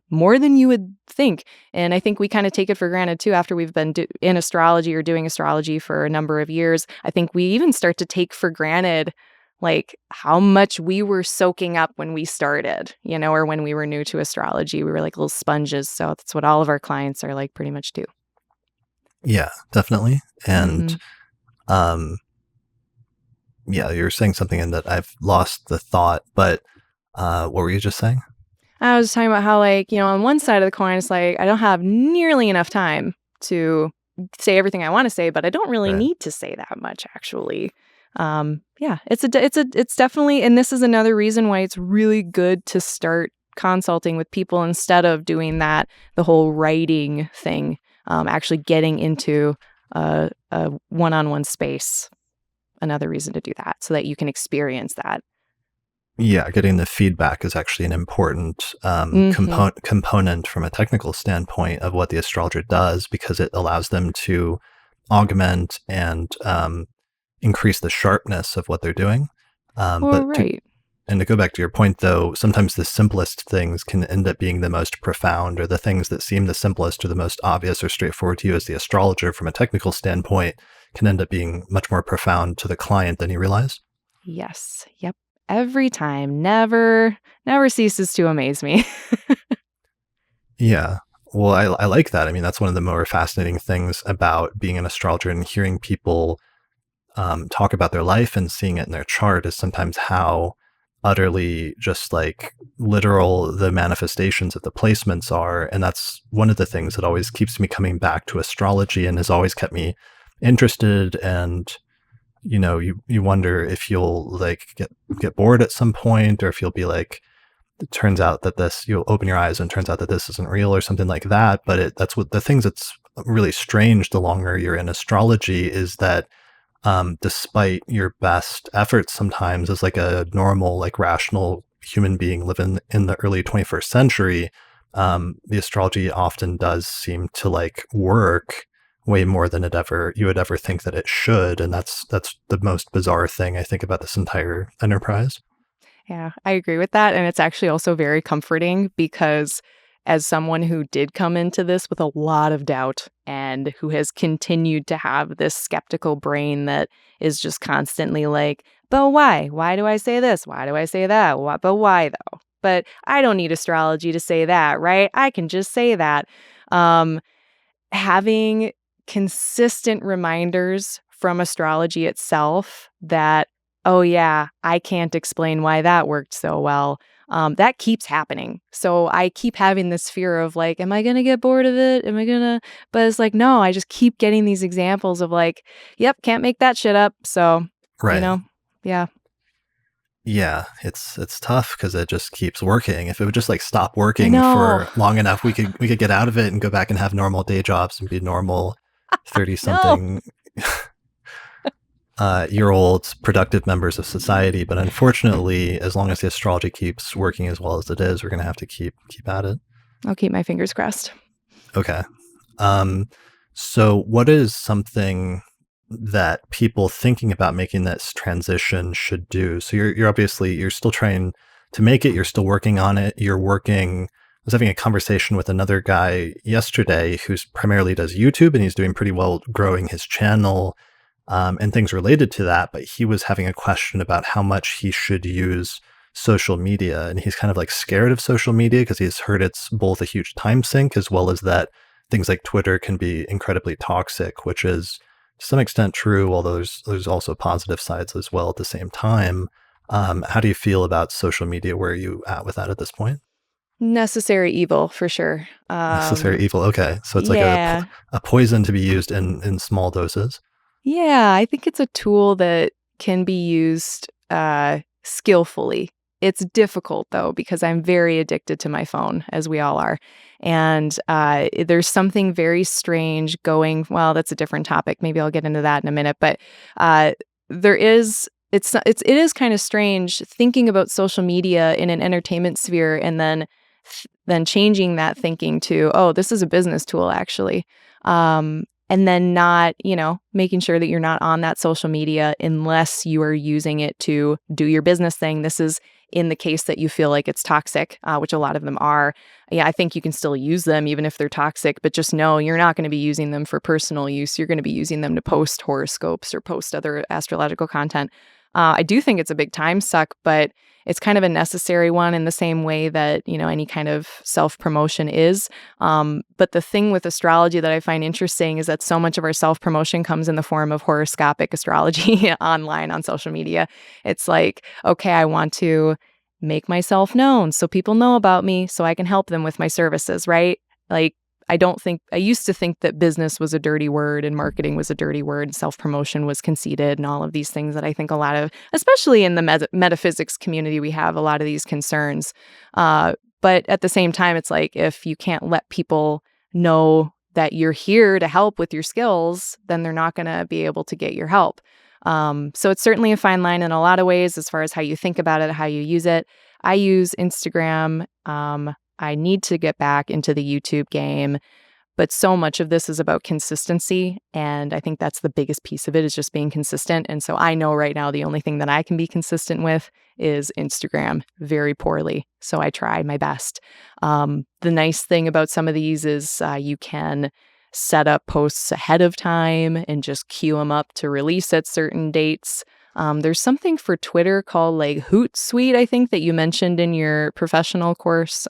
more than you would think. And I think we kind of take it for granted too after we've been in astrology or doing astrology for a number of years. I think we even start to take for granted like how much we were soaking up when we started, or when we were new to astrology. We were like little sponges. So that's what all of our clients are like pretty much too. Yeah, definitely. And Hmm. um, yeah, you're saying something in that I've lost the thought, but what were you just saying? I was talking about how, like, on one side of the coin, it's like I don't have nearly enough time to say everything I want to say, but I don't really Right. need to say that much, actually. Yeah, it's definitely, and this is another reason why it's really good to start consulting with people instead of doing the whole writing thing. Actually getting into a one-on-one space. Another reason to do that, so that you can experience that. Yeah, getting the feedback is actually an important Hmm. component from a technical standpoint of what the astrologer does, because it allows them to augment and increase the sharpness of what they're doing. Well, right. And to go back to your point, though, sometimes the simplest things can end up being the most profound, or the things that seem the simplest or the most obvious or straightforward to you as the astrologer from a technical standpoint can end up being much more profound to the client than you realize. Yes. Yep. Every time. Never ceases to amaze me. Yeah. Well, I like that. I mean, that's one of the more fascinating things about being an astrologer and hearing people talk about their life and seeing it in their chart is sometimes how utterly just like literal the manifestations of the placements are. And that's one of the things that always keeps me coming back to astrology and has always kept me interested. And you wonder if you'll like get bored at some point, or if you'll be like, it turns out that this, you'll open your eyes and it turns out that this isn't real or something like that. But that's what the things that's really strange the longer you're in astrology is that despite your best efforts sometimes as like a normal, like rational human being living in the early 21st century, the astrology often does seem to like work way more than you would ever think that it should. And that's the most bizarre thing I think about this entire enterprise. Yeah, I agree with that. And it's actually also very comforting because, as someone who did come into this with a lot of doubt and who has continued to have this skeptical brain that is just constantly like, but why? Why do I say this? Why do I say that? But why though? But I don't need astrology to say that, right? I can just say that. Um, Having consistent reminders from astrology itself that, oh, yeah, I can't explain why that worked so well. That keeps happening. So I keep having this fear of like, am I going to get bored of it? Am I going to? But it's like, no, I just keep getting these examples of like, yep, can't make that shit up. So, you Right. know, yeah, Yeah, it's tough because it just keeps working. If it would just like stop I working know. for long enough, we could get out of it and go back and have normal day jobs and be normal 30 No. something year old productive members of society. But unfortunately, as long as the astrology keeps working as well as it is, we're gonna have to keep at it. I'll keep my fingers crossed. Okay. Um, so what is something that people thinking about making this transition should do? So you're obviously you're still trying to make it, you're still working on it. I was having a conversation with another guy yesterday who's primarily does YouTube, and he's doing pretty well growing his channel and things related to that. But he was having a question about how much he should use social media. And he's kind of like scared of social media because he's heard it's both a huge time sink as well as that things like Twitter can be incredibly toxic, which is to some extent true, although there's also positive sides as well at the same time. How do you feel about social media? Where are you at with that at this point? Necessary evil for sure. Necessary evil. Okay, so it's like Yeah. a poison to be used in small doses. Yeah, I think it's a tool that can be used skillfully. It's difficult though because I'm very addicted to my phone, as we all are, and there's something very strange going. Well, that's a different topic. Maybe I'll get into that in a minute. But uh, there is. It is kind of strange thinking about social media in an entertainment sphere and then then changing that thinking to, oh, this is a business tool actually. And then not, making sure that you're not on that social media unless you are using it to do your business thing. This is in the case that you feel like it's toxic, which a lot of them are. Yeah, I think you can still use them even if they're toxic, but just know you're not going to be using them for personal use. You're going to be using them to post horoscopes or post other astrological content. I do think it's a big time suck, but it's kind of a necessary one in the same way that, any kind of self-promotion is. But the thing with astrology that I find interesting is that so much of our self-promotion comes in the form of horoscopic astrology online on social media. It's like, okay, I want to make myself known so people know about me so I can help them with my services, right? Like, I used to think that business was a dirty word and marketing was a dirty word, self-promotion was conceited and all of these things that I think a lot of, especially in the metaphysics community, we have a lot of these concerns. But at the same time, it's like, if you can't let people know that you're here to help with your skills, then they're not going to be able to get your help. So it's certainly a fine line in a lot of ways as far as how you think about it, how you use it. I use Instagram. I need to get back into the YouTube game, but so much of this is about consistency. And I think that's the biggest piece of it, is just being consistent. And so I know right now the only thing that I can be consistent with is Instagram, very poorly. So I try my best. The nice thing about some of these is you can set up posts ahead of time and just queue them up to release at certain dates. There's something for Twitter called like Hootsuite, I think, that you mentioned in your professional course.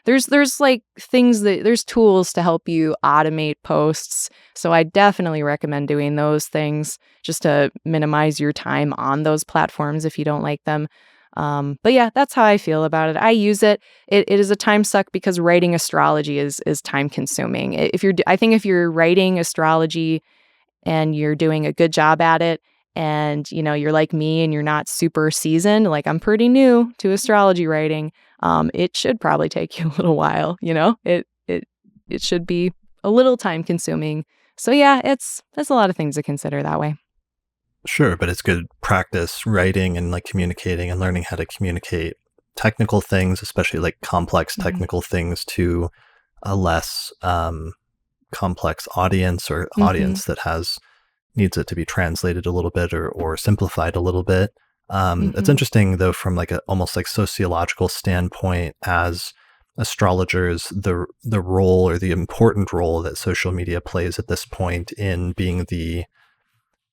There's like there's tools to help you automate posts. So I definitely recommend doing those things just to minimize your time on those platforms if you don't like them. But yeah, that's how I feel about it. I use it. It is a time suck because writing astrology is time consuming. I think if you're writing astrology and you're doing a good job at it, and you're like me and you're not super seasoned, like I'm pretty new to astrology writing, it should probably take you a little while. It should be a little time consuming. So yeah, it's a lot of things to consider that way. Sure, but it's good practice writing and like communicating and learning how to communicate technical things, especially like complex technical things, to a less complex audience, or audience that needs it to be translated a little bit or simplified a little bit. It's interesting though, from like a almost like sociological standpoint, as astrologers, the role, or the important role that social media plays at this point in being the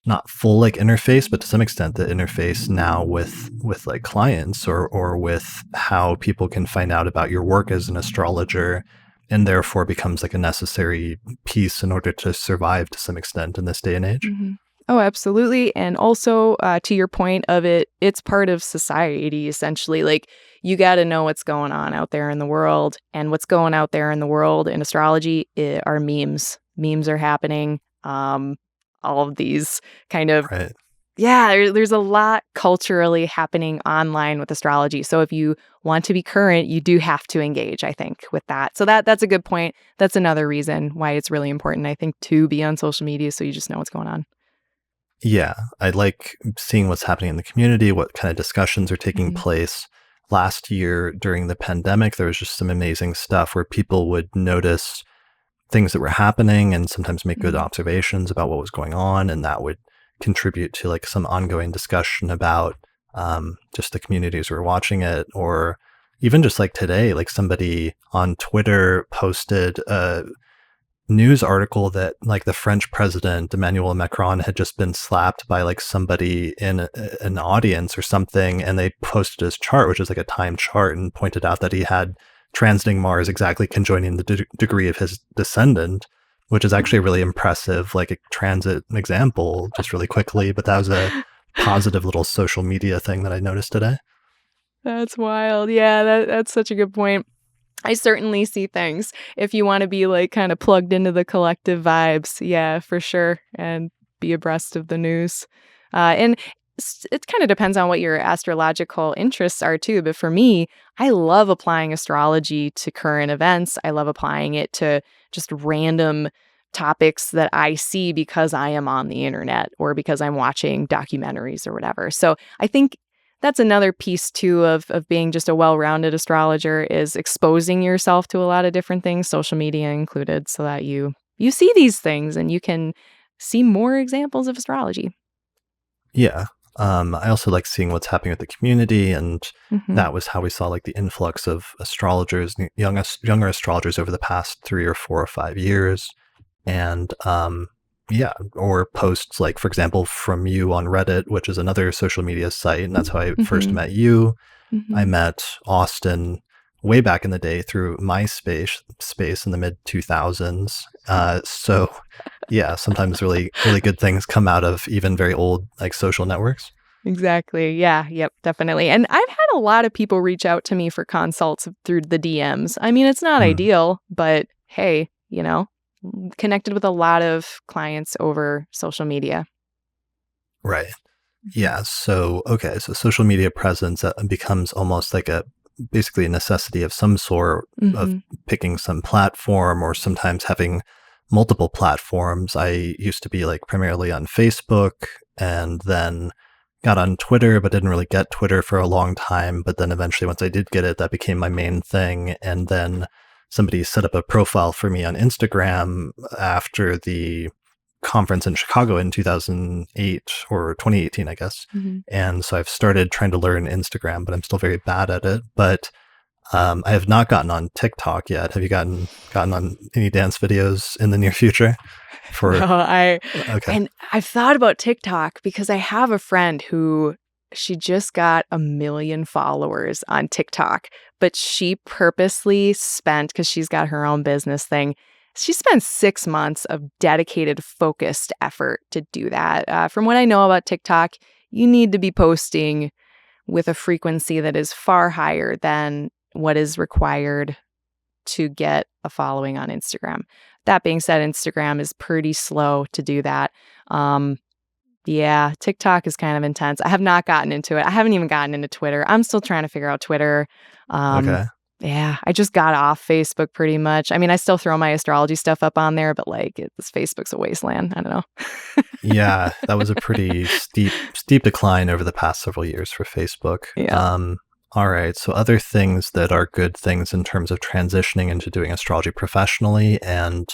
not full like interface, but to some extent the interface now with like clients, or with how people can find out about your work as an astrologer, and therefore becomes like a necessary piece in order to survive to some extent in this day and age. Oh, absolutely. And also to your point of it's part of society, essentially. Like, you got to know what's going on out there in the world, and what's going out there in the world in astrology are memes. Memes are happening. All of these kind of, Right. yeah, there's a lot culturally happening online with astrology. So if you want to be current, you do have to engage, I think, with that. So that's a good point. That's another reason why it's really important, I think, to be on social media, so you just know what's going on. Yeah, I like seeing what's happening in the community, what kind of discussions are taking place. Last year during the pandemic, there was just some amazing stuff where people would notice things that were happening and sometimes make good observations about what was going on, and that would contribute to like some ongoing discussion about just the communities who are watching it. Or even just like today, like somebody on Twitter posted a news article that like the French president Emmanuel Macron had just been slapped by like somebody in an audience or something, and they posted his chart, which is like a time chart, and pointed out that he had transiting Mars exactly conjoining the degree of his descendant, which is actually a really impressive like a transit example, just really quickly. But that was a positive little social media thing that I noticed today. That's wild. Yeah, that's such a good point. I certainly see things. If you want to be like kind of plugged into the collective vibes, yeah, for sure, and be abreast of the news. And it kind of depends on what your astrological interests are too. But for me, I love applying astrology to current events. I love applying it to just random topics that I see because I am on the internet or because I'm watching documentaries or whatever. So I think that's another piece too of being just a well-rounded astrologer is exposing yourself to a lot of different things, social media included, so that you see these things and you can see more examples of astrology. Yeah. I also like seeing what's happening with the community, and Mhm. that was how we saw like the influx of astrologers, younger astrologers over the past 3 or 4 or 5 years. And yeah, or posts like, for example, from you on Reddit, which is another social media site, and that's how I first Mhm. met you. I Mhm. met Austin way back in the day through MySpace space in the mid 2000s. So yeah, sometimes really good things come out of even very old like social networks. Exactly. Yeah. Yep. Definitely. And I've had a lot of people reach out to me for consults through the DMs. I mean, it's not Hmm. ideal, but hey, connected with a lot of clients over social media. Right. Mhm. Yeah. So okay. So social media presence becomes almost like a basically a necessity of some sort of Mhm. picking some platform or sometimes having multiple platforms. I used to be like primarily on Facebook and then got on Twitter, but didn't really get Twitter for a long time. But then eventually, once I did get it, that became my main thing. And then somebody set up a profile for me on Instagram after the conference in Chicago in 2008 or 2018, I guess. Mhm. And so I've started trying to learn Instagram, but I'm still very bad at it. But I have not gotten on TikTok yet. Have you gotten on any dance videos in the near future? No, For okay, I've thought about TikTok because I have a friend who she just got 1 million followers on TikTok, but she purposely spent because she's got her own business thing. She spent 6 months of dedicated, focused effort to do that. From what I know about TikTok, you need to be posting with a frequency that is far higher than what is required to get a following on Instagram. That being said, Instagram is pretty slow to do that. Um, yeah, TikTok is kind of intense. I have not gotten into it. I haven't even gotten into Twitter. I'm still trying to figure out Twitter. Um, okay. yeah, I just got off Facebook pretty much. I mean, I still throw my astrology stuff up on there, but like, Facebook's a wasteland. I don't know. Yeah, that was a pretty steep decline over the past several years for Facebook. Yeah. All right, so other things that are good things in terms of transitioning into doing astrology professionally and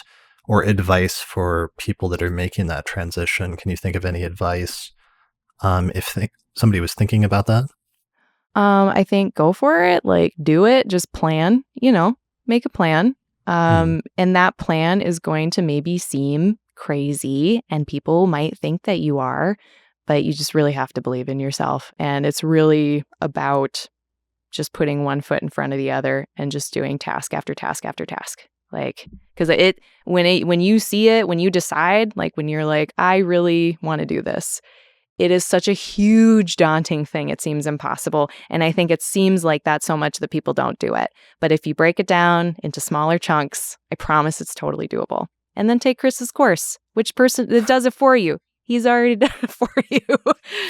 or advice for people that are making that transition. Can you think of any advice if somebody was thinking about that? I think go for it, like, do it, just plan, make a plan. Hmm. And that plan is going to maybe seem crazy and people might think that you are, but you just really have to believe in yourself. And it's really about just putting one foot in front of the other and just doing task after task after task. Like, because when you see it, when you decide, like when you're like, I really want to do this, it is such a huge, daunting thing. It seems impossible. And I think it seems like that so much that people don't do it. But if you break it down into smaller chunks, I promise it's totally doable. And then take Chris's course. Which person that does it for you? He's already done it for you.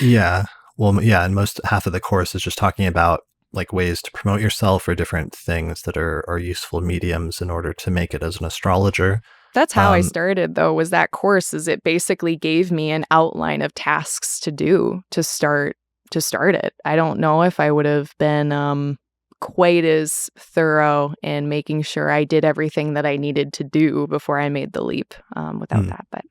Yeah. Well, yeah, and most half of the course is just talking about like ways to promote yourself or different things that are useful mediums in order to make it as an astrologer. That's how I Um, started though, was that course is it basically gave me an outline of tasks to do to start it. I don't know if I would have been quite as thorough in making sure I did everything that I needed to do before I made the leap without hmm, that. But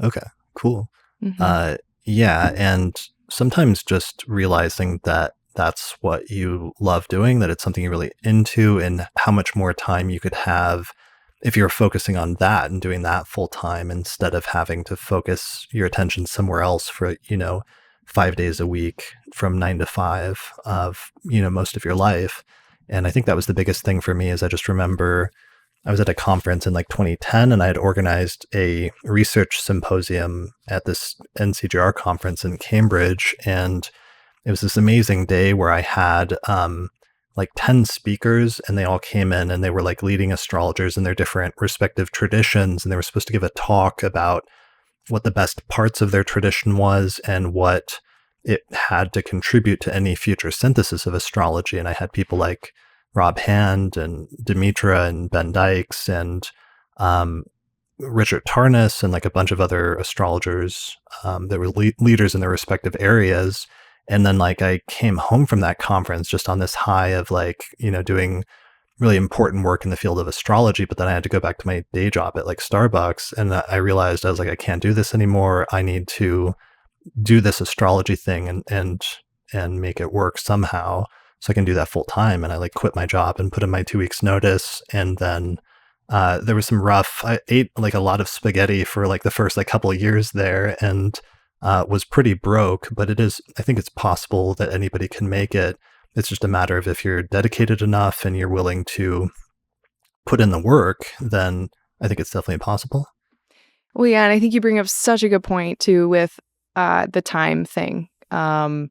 okay, cool. mhm. Uh, yeah, and sometimes just realizing that that's what you love doing, that it's something you're really into, and how much more time you could have if you're focusing on that and doing that full time instead of having to focus your attention somewhere else for, 5 days a week from 9 to 5 of, most of your life. And I think that was the biggest thing for me is I just remember I was at a conference in like 2010 and I had organized a research symposium at this NCGR conference in Cambridge. And it was this amazing day where I had like 10 speakers and they all came in and they were like leading astrologers in their different respective traditions. And they were supposed to give a talk about what the best parts of their tradition was and what it had to contribute to any future synthesis of astrology. And I had people like Rob Hand and Demetra and Ben Dykes and um, Richard Tarnas and like a bunch of other astrologers that were leaders in their respective areas. And then like I came home from that conference just on this high of like, doing really important work in the field of astrology, but then I had to go back to my day job at like Starbucks. And I realized I was like, I can't do this anymore. I need to do this astrology thing and make it work somehow so I can do that full time. And I like quit my job and put in my 2 weeks notice. And then there was some rough, I ate like a lot of spaghetti for like the first like couple of years there and was pretty broke, but I think it's possible that anybody can make it. It's just a matter of if you're dedicated enough and you're willing to put in the work, then I think it's definitely possible. Well, yeah, and I think you bring up such a good point too with the time thing. All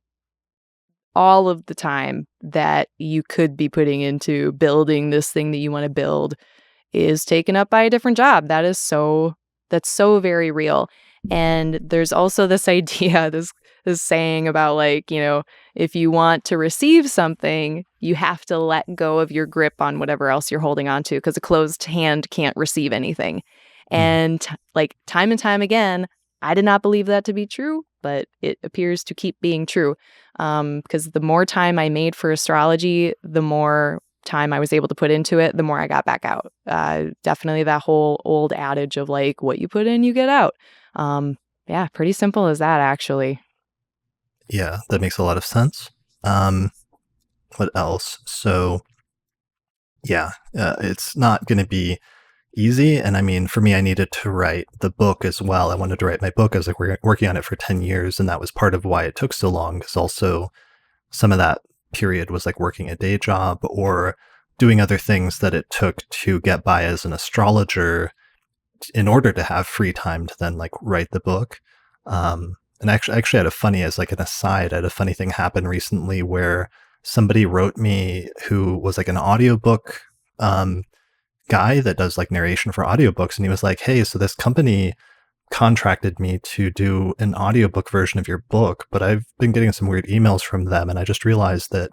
of the time that you could be putting into building this thing that you want to build is taken up by a different job. That's so very real. And there's also this idea, this saying about like, if you want to receive something, you have to let go of your grip on whatever else you're holding on to because a closed hand can't receive anything. Mm. And like time and time again, I did not believe that to be true, but it appears to keep being true. Because the more time I made for astrology, the more time I was able to put into it, the more I got back out. Definitely that whole old adage of like, what you put in, you get out. Yeah, pretty simple as that, actually. Yeah, that makes a lot of sense. What else? So, yeah, it's not going to be easy. And I mean, for me, I needed to write the book as well. I wanted to write my book. I was like working on it for 10 years. And that was part of why it took so long. Because also some of that period was like working a day job or doing other things that it took to get by as an astrologer in order to have free time to then like write the book. And actually had a funny, as like an aside, I had a funny thing happen recently where somebody wrote me who was like an audiobook guy that does like narration for audiobooks. And he was like, hey, so this company contracted me to do an audiobook version of your book, but I've been getting some weird emails from them. And I just realized that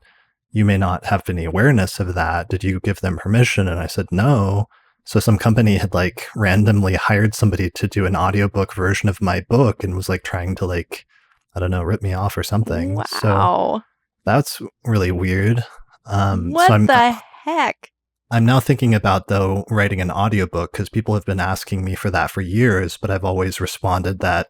you may not have any awareness of that. Did you give them permission? And I said, no. So some company had like randomly hired somebody to do an audiobook version of my book and was like trying to like, I don't know, rip me off or something. So Wow. that's really weird. So What the heck? I'm now thinking about, though, writing an audiobook because people have been asking me for that for years, but I've always responded that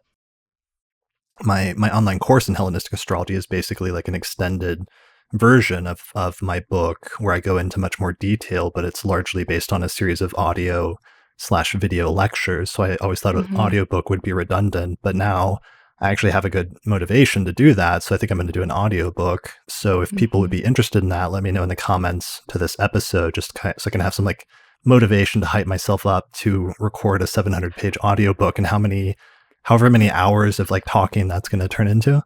my online course in Hellenistic astrology is basically like an extended version of my book where I go into much more detail, but it's largely based on a series of audio/video lectures. So I always thought an Mhm. audiobook would be redundant, but now I actually have a good motivation to do that. So I think I'm going to do an audiobook. So if people would Mhm. be interested in that, let me know in the comments to this episode, so I can have some like motivation to hype myself up to record a 700-page audiobook and however many hours of like talking that's going to turn into.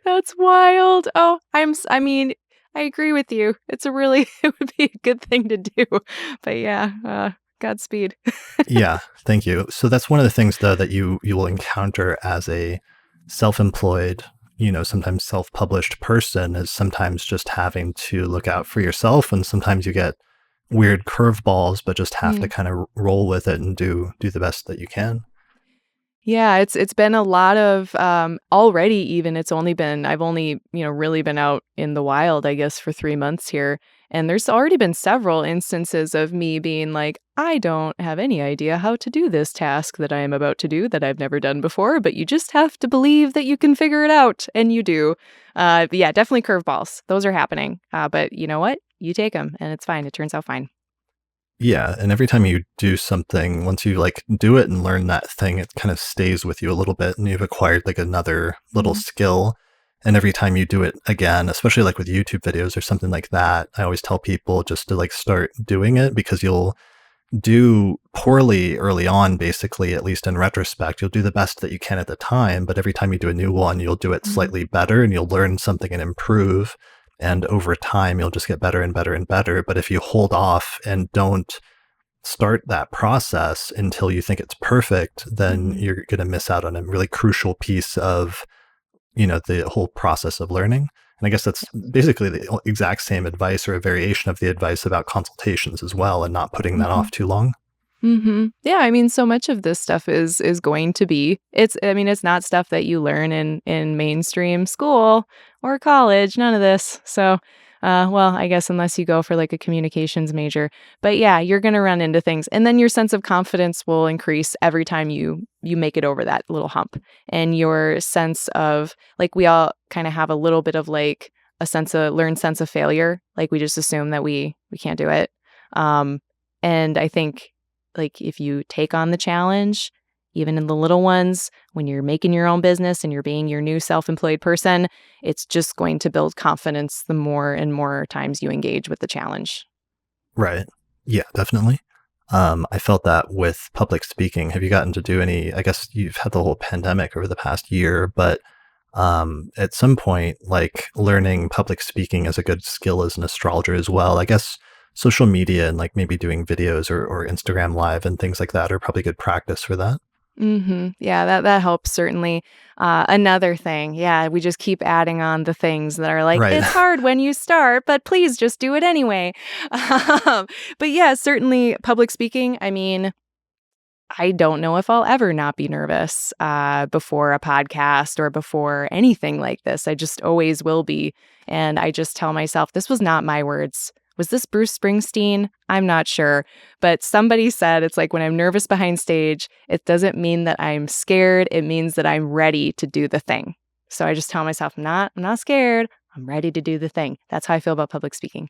That's wild. Oh, I mean, I agree with you. It's a really it would be a good thing to do. But yeah, Godspeed. Yeah, thank you. So that's one of the things though that you will encounter as a self-employed, sometimes self-published person is sometimes just having to look out for yourself, and sometimes you get weird curveballs, but just have to Mm. kind of roll with it and do the best that you can. Yeah, it's been a lot of already even it's only been I've only, really been out in the wild, I guess, for 3 months here. And there's already been several instances of me being like, I don't have any idea how to do this task that I am about to do that I've never done before, but you just have to believe that you can figure it out, and you do. But yeah, definitely curveballs. Those are happening. But you know what? You take them, and it's fine. It turns out fine. Yeah, and every time you do something, once you like do it and learn that thing, it kind of stays with you a little bit and you've acquired like another little Mhm. skill. And every time you do it again, especially like with YouTube videos or something like that, I always tell people just to like start doing it because you'll do poorly early on, basically, at least in retrospect. You'll do the best that you can at the time, but every time you do a new one, you'll do it Mhm. slightly better and you'll learn something and improve. And over time, you'll just get better and better and better. But if you hold off and don't start that process until you think it's perfect, then Mhm. you're going to miss out on a really crucial piece of, the whole process of learning. And I guess that's basically the exact same advice or a variation of the advice about consultations as well and not putting that Mhm. off too long. Yeah, I mean, so much of this stuff is going to be it's not stuff that you learn in mainstream school or college, none of this. So, well, I guess unless you go for like a communications major. But yeah, you're going to run into things and then your sense of confidence will increase every time you make it over that little hump. And your sense of like we all kind of have a little bit of like a learned sense of failure, like we just assume that we can't do it. Um and I think like if you take on the challenge, even in the little ones, when you're making your own business and you're being your new self-employed person, it's just going to build confidence the more and more times you engage with the challenge. Right. Yeah, definitely. I felt that with public speaking. Have you gotten to do any? I guess you've had the whole pandemic over the past year, but at some point, like learning public speaking as a good skill as an astrologer as well. I guess social media and like maybe doing videos or Instagram live and things like that are probably good practice for that. Yeah, that helps certainly. Another thing, yeah, we just keep adding on the things that are like, Right. it's hard when you start, but please just do it anyway. Um, but yeah, certainly public speaking. I mean, I don't know if I'll ever not be nervous before a podcast or before anything like this. I just always will be. And I just tell myself, this was not my words. Was this Bruce Springsteen? I'm not sure. But somebody said it's like when I'm nervous behind stage, it doesn't mean that I'm scared. It means that I'm ready to do the thing. So I just tell myself, I'm not scared. I'm ready to do the thing. That's how I feel about public speaking.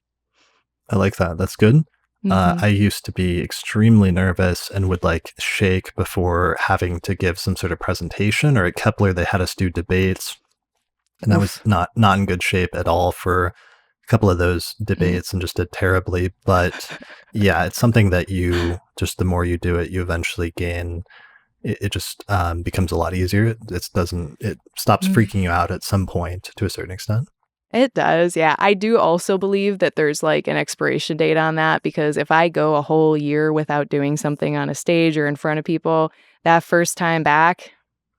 I like that. That's good. hmm I used to be extremely nervous and would like shake before having to give some sort of presentation. Or at Kepler, they had us do debates, and I was Oof. not in good shape at all for a couple of those Mm. debates and just did terribly. But yeah, it's something that you just the more you do it, you eventually gain. It just becomes a lot easier. It stops freaking you out at some point to a certain extent. It does, yeah. I do also believe that there's, like, an expiration date on that because if I go a whole year without doing something on a stage or in front of people, that first time back,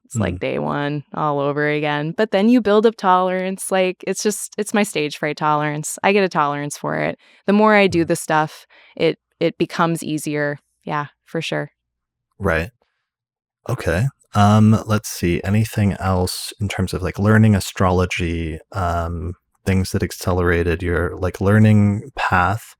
it's Mm, like day 1 all over again. But then you build up tolerance, like, it's my stage fright tolerance. I get a tolerance for it. The more I do mm. the stuff, it becomes easier. Yeah, for sure. Right. Okay. Let's see. Anything else in terms of like learning astrology, things that accelerated your like learning path,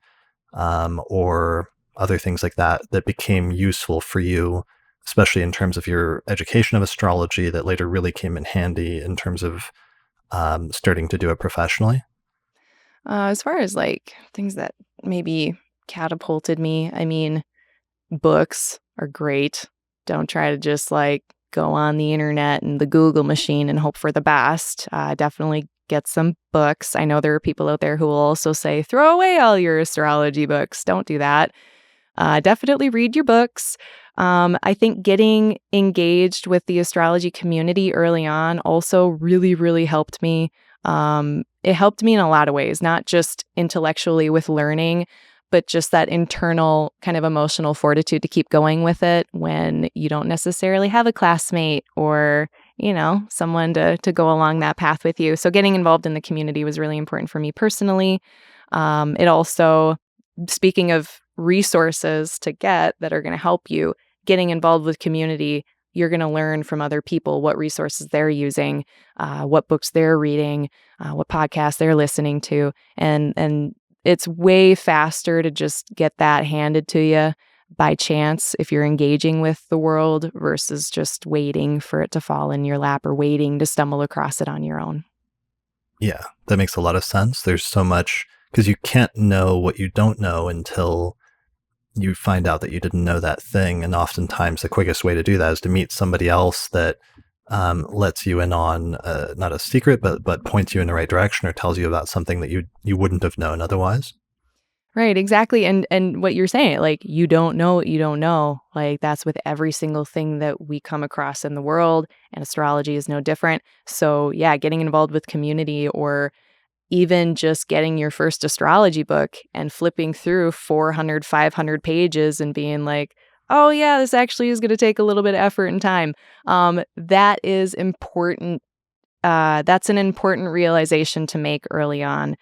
or other things like that that became useful for you, especially in terms of your education of astrology that later really came in handy in terms of starting to do it professionally? As far as, like, things that maybe catapulted me, I mean books are great. Don't try to just like go on the internet and the Google machine and hope for the best. Definitely get some books. I know there are people out there who will also say, throw away all your astrology books. Don't do that. Definitely read your books. I think getting engaged with the astrology community early on also really, really helped me. It helped me in a lot of ways, not just intellectually with learning, but just that internal kind of emotional fortitude to keep going with it when you don't necessarily have a classmate or, someone to go along that path with you. So getting involved in the community was really important for me personally. It also, speaking of resources to get that are going to help you, getting involved with community, you're going to learn from other people what resources they're using, what books they're reading, what podcasts they're listening to, and it's way faster to just get that handed to you by chance if you're engaging with the world versus just waiting for it to fall in your lap or waiting to stumble across it on your own. Yeah, that makes a lot of sense. There's so much because you can't know what you don't know until you find out that you didn't know that thing. And oftentimes, the quickest way to do that is to meet somebody else that lets you in on not a secret, but points you in the right direction or tells you about something that you wouldn't have known otherwise. Right, exactly. And what you're saying, like you don't know what you don't know. Like that's with every single thing that we come across in the world, and astrology is no different. So, yeah, getting involved with community or even just getting your first astrology book and flipping through 400, 500 pages and being like, "Oh yeah, this actually is going to take a little bit of effort and time." That is important. That's an important realization to make early on.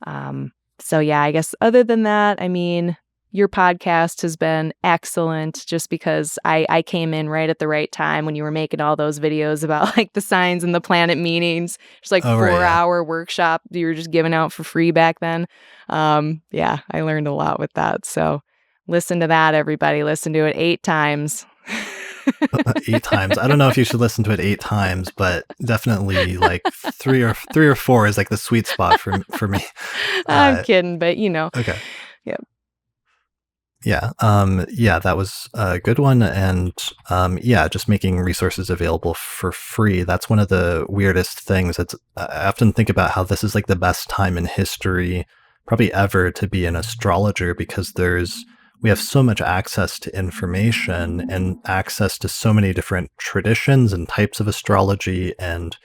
Um, so yeah, I guess other than that, I mean, your podcast has been excellent just because I came in right at the right time when you were making all those videos about like the signs and the planet meanings. Just like Oh, right, yeah. 4-hour workshop you were just giving out for free back then. Yeah, I learned a lot with that. So listen to that, everybody. Listen to it 8 times. 8 times. I don't know if you should listen to it 8 times, but definitely like 3 or 4 is like the sweet spot for me. I'm Uh, kidding, but okay. yeah. Yeah. Yeah, that was a good one. And yeah, just making resources available for free. That's one of the weirdest things. I often think about how this is like the best time in history, probably ever, to be an astrologer because we have so much access to information and access to so many different traditions and types of astrology and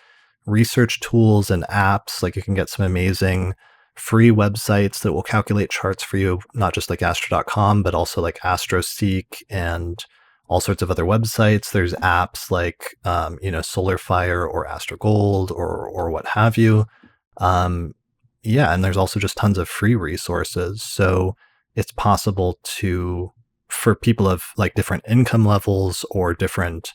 research tools and apps. Like you can get some amazing free websites that will calculate charts for you, not just like astro.com, but also like AstroSeek and all sorts of other websites. There's apps like, SolarFire or AstroGold or what have you. Yeah, and there's also just tons of free resources. So it's possible for people of like different income levels or different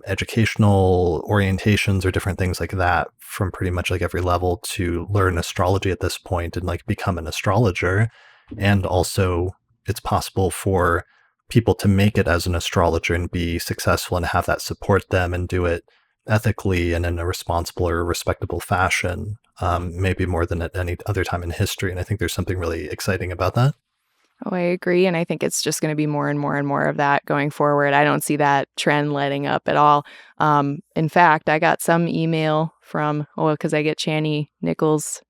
educational orientations or different things like that from pretty much like every level to learn astrology at this point and like become an astrologer. And also, it's possible for people to make it as an astrologer and be successful and have that support them and do it ethically and in a responsible or respectable fashion, maybe more than at any other time in history. And I think there's something really exciting about that. Oh, I agree. And I think it's just going to be more and more and more of that going forward. I don't see that trend letting up at all. In fact, I got some email from, because I get Chani Nicholas,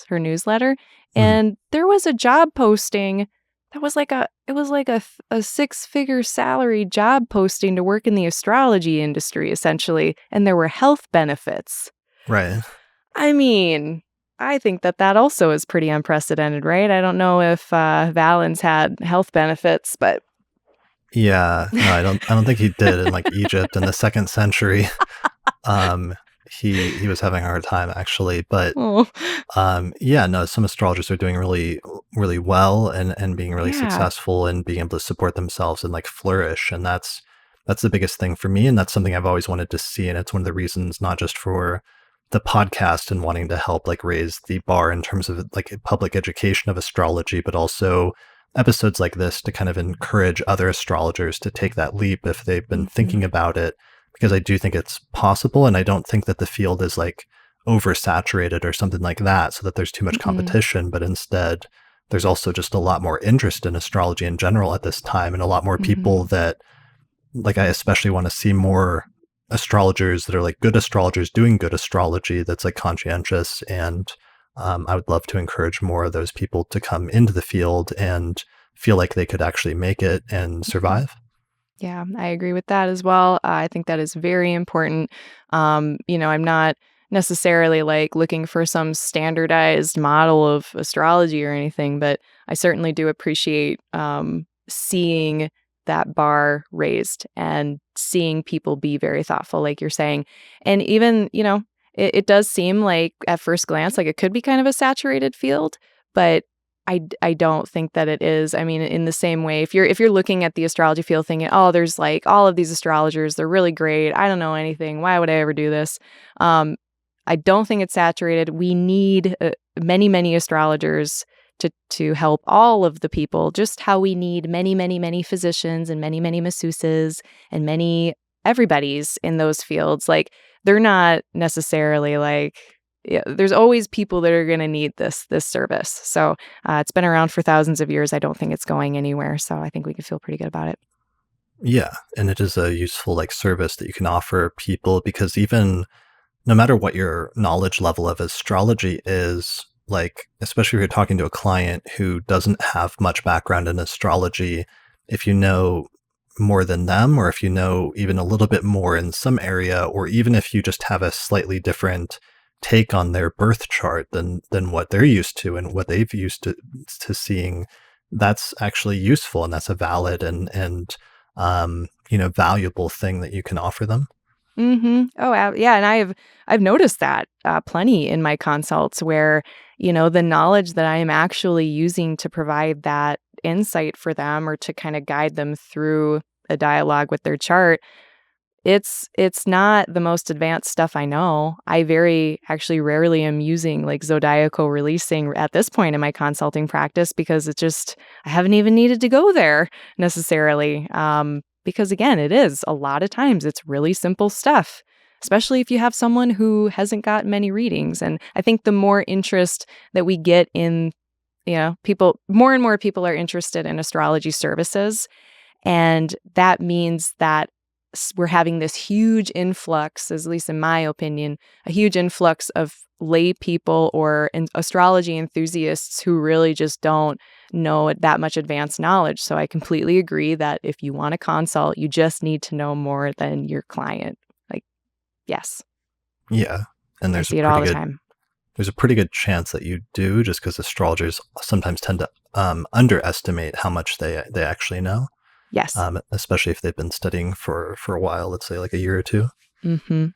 her newsletter, Mhm. and there was a job posting that was it was like a 6-figure salary job posting to work in the astrology industry, essentially. And there were health benefits. Right. I mean, I think that also is pretty unprecedented, right? I don't know if Valens had health benefits, but Yeah, no, I don't think he did in like Egypt in the second century. Um, he was having a hard time actually, but oh, yeah, no, some astrologers are doing really, really well and being really yeah. successful and being able to support themselves and like flourish. And that's the biggest thing for me. And that's something I've always wanted to see. And it's one of the reasons, not just for the podcast and wanting to help like raise the bar in terms of like public education of astrology, but also episodes like this to kind of encourage other astrologers to take that leap if they've been Mhm, thinking about it, because I do think it's possible. And I don't think that the field is like oversaturated or something like that so that there's too much mm-mm, competition, but instead there's also just a lot more interest in astrology in general at this time and a lot more mhm, people that like I especially want to see more astrologers that are like good astrologers doing good astrology that's like conscientious and I would love to encourage more of those people to come into the field and feel like they could actually make it and mhm. survive. Yeah, I agree with that as well. I think that is very important. I'm not necessarily like looking for some standardized model of astrology or anything, but I certainly do appreciate seeing that bar raised and seeing people be very thoughtful, like you're saying. And even, it does seem like at first glance, like it could be kind of a saturated field, but I don't think that it is. I mean, in the same way, if you're looking at the astrology field thinking, "Oh, there's like all of these astrologers, they're really great. I don't know anything. Why would I ever do this?" Um, I don't think it's saturated. We need many, many astrologers to help all of the people, just how we need many, many, many physicians and many, many masseuses and many everybody's in those fields. Like they're not necessarily like yeah, there's always people that are going to need this service. So it's been around for thousands of years. I don't think it's going anywhere. So I think we can feel pretty good about it. Yeah, and it is a useful like service that you can offer people because even no matter what your knowledge level of astrology is, like, especially if you're talking to a client who doesn't have much background in astrology, if you know more than them, or if you know even a little bit more in some area, or even if you just have a slightly different take on their birth chart than what they're used to and what they've used to seeing, that's actually useful and that's a valid and valuable thing that you can offer them. Oh, yeah, and I've noticed that plenty in my consults where the knowledge that I am actually using to provide that insight for them or to kind of guide them through a dialogue with their chart, it's not the most advanced stuff I know. I very actually rarely am using like zodiacal releasing at this point in my consulting practice because I haven't even needed to go there necessarily. Because again, it is a lot of times it's really simple stuff, especially if you have someone who hasn't got many readings. And I think the more interest that we get in, people, more and more people are interested in astrology services. And that means that we're having this huge influx, at least in my opinion, a huge influx of lay people or astrology enthusiasts who really just don't know that much advanced knowledge. So I completely agree that if you want to consult, you just need to know more than your client. Like, yes, Yeah. And I see it all the time. there's a pretty good chance that you do, just because astrologers sometimes tend to underestimate how much they actually know. Yes. Especially if they've been studying for a while, let's say like a year or two. Mm-hmm.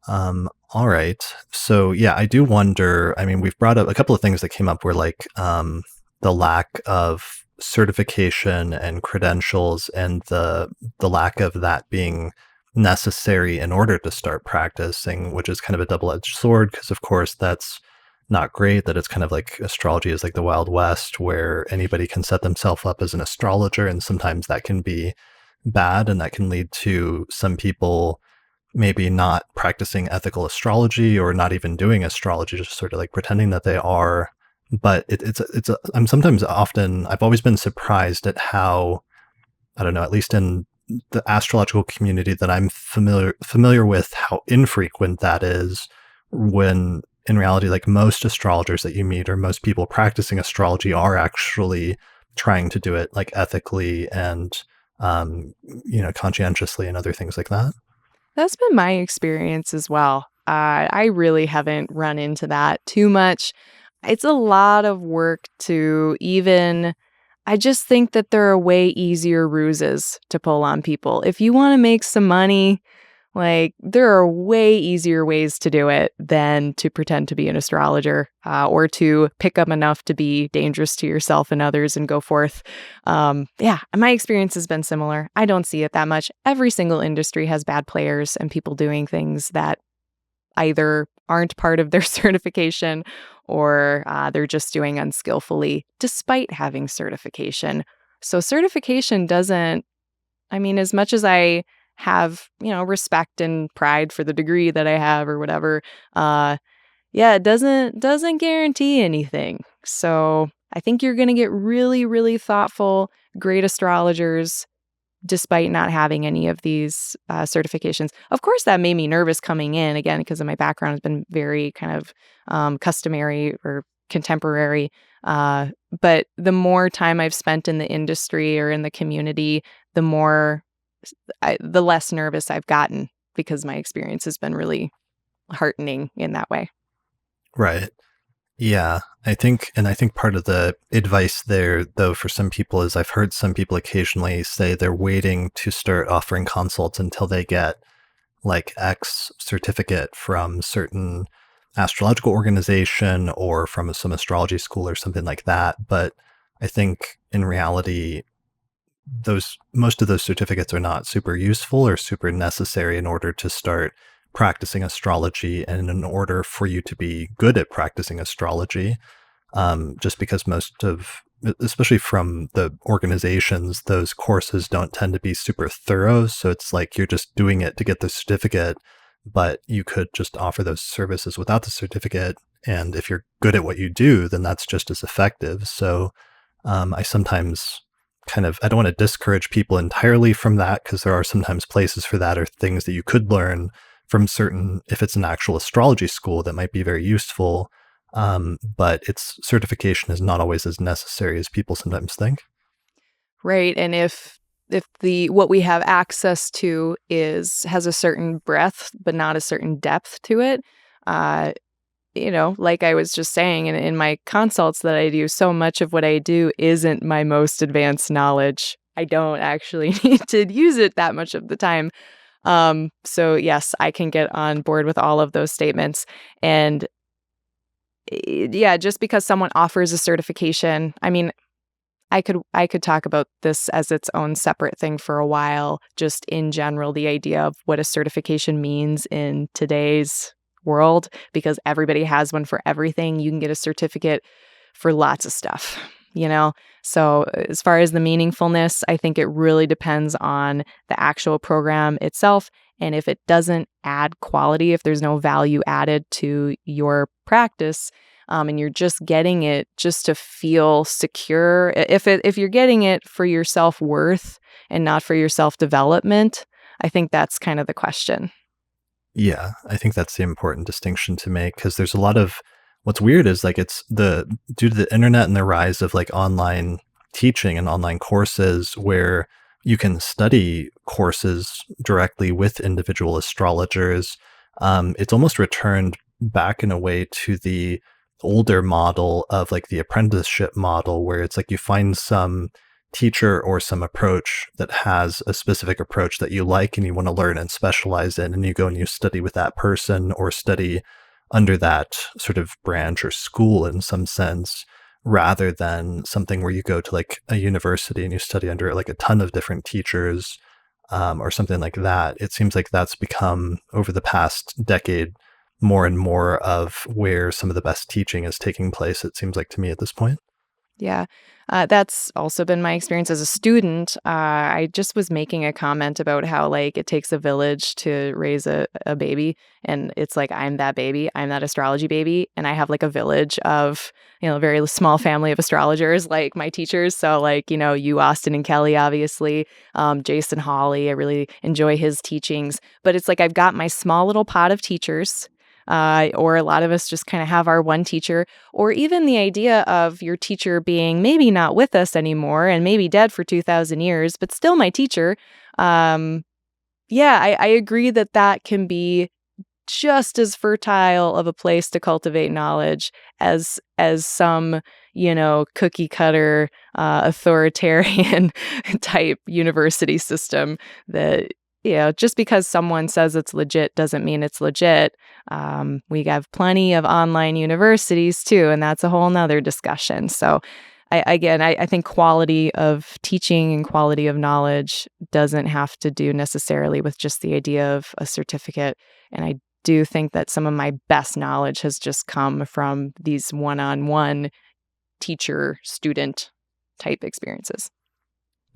All right. So yeah, I do wonder. I mean, we've brought up a couple of things that came up were like the lack of certification and credentials, and the lack of that being necessary in order to start practicing, which is kind of a double-edged sword because, of course, that's not great. That it's kind of like astrology is like the Wild West where anybody can set themselves up as an astrologer, and sometimes that can be bad, and that can lead to some people maybe not practicing ethical astrology or not even doing astrology, just sort of like pretending that they are. But I've always been surprised at how, I don't know, at least in the astrological community that I'm familiar with, how infrequent that is, when in reality, like most astrologers that you meet or most people practicing astrology are actually trying to do it like ethically and conscientiously and other things like that. That's been my experience as well. I really haven't run into that too much. It's a lot of work to even. I just think that there are way easier ruses to pull on people. If you want to make some money, like there are way easier ways to do it than to pretend to be an astrologer or to pick up enough to be dangerous to yourself and others and go forth. Yeah, my experience has been similar. I don't see it that much. Every single industry has bad players and people doing things that either aren't part of their certification or they're just doing unskillfully despite having certification. So certification doesn't, I mean, as much as I have, respect and pride for the degree that I have or whatever, yeah, it doesn't guarantee anything. So I think you're going to get really, really thoughtful, great astrologers despite not having any of these certifications. Of course, that made me nervous coming in, again, because of my background has been very kind of customary or contemporary. But the more time I've spent in the industry or in the community, the less nervous I've gotten because my experience has been really heartening in that way. Right. Yeah, I think part of the advice there, though, for some people is I've heard some people occasionally say they're waiting to start offering consults until they get like X certificate from certain astrological organization or from some astrology school or something like that. But I think in reality, most of those certificates are not super useful or super necessary in order to start practicing astrology and in order for you to be good at practicing astrology. Just because most of, especially from the organizations, those courses don't tend to be super thorough. So it's like you're just doing it to get the certificate, but you could just offer those services without the certificate. And if you're good at what you do, then that's just as effective. So I sometimes I don't want to discourage people entirely from that, because there are sometimes places for that or things that you could learn from certain, if it's an actual astrology school, that might be very useful. But its certification is not always as necessary as people sometimes think. Right. And if the what we have access to has a certain breadth but not a certain depth to it, uh, like I was just saying in my consults that I do, so much of what I do isn't my most advanced knowledge. I don't actually need to use it that much of the time. So yes, I can get on board with all of those statements. And yeah, just because someone offers a certification, I mean, I could talk about this as its own separate thing for a while, just in general, the idea of what a certification means in today's world, because everybody has one for everything. You can get a certificate for lots of stuff, you know? So, as far as the meaningfulness, I think it really depends on the actual program itself. And if it doesn't add quality, if there's no value added to your practice, and you're just getting it just to feel secure, if you're getting it for your self-worth and not for your self-development, I think that's kind of the question. Yeah, I think that's the important distinction to make because there's a lot of what's weird is like it's the due to the internet and the rise of like online teaching and online courses where you can study courses directly with individual astrologers. It's almost returned back in a way to the older model of like the apprenticeship model where it's like you find some teacher or some approach that has a specific approach that you like and you want to learn and specialize in, and you go and you study with that person or study under that sort of branch or school in some sense, rather than something where you go to like a university and you study under like a ton of different teachers, or something like that. It seems like that's become over the past decade more and more of where some of the best teaching is taking place, it seems like to me at this point. Yeah, that's also been my experience as a student. I just was making a comment about how like it takes a village to raise a baby, and it's like I'm that baby, I'm that astrology baby, and I have like a village of a very small family of astrologers, like my teachers. So like you, Austin and Kelly, obviously, Jason Hawley. I really enjoy his teachings, but it's like I've got my small little pot of teachers. Or a lot of us just kind of have our one teacher, or even the idea of your teacher being maybe not with us anymore and maybe dead for 2,000 years, but still my teacher. Yeah, I agree that that can be just as fertile of a place to cultivate knowledge as some cookie cutter authoritarian type university system that just because someone says it's legit doesn't mean it's legit. We have plenty of online universities too, and that's a whole nother discussion. So I think quality of teaching and quality of knowledge doesn't have to do necessarily with just the idea of a certificate. And I do think that some of my best knowledge has just come from these one-on-one teacher-student type experiences.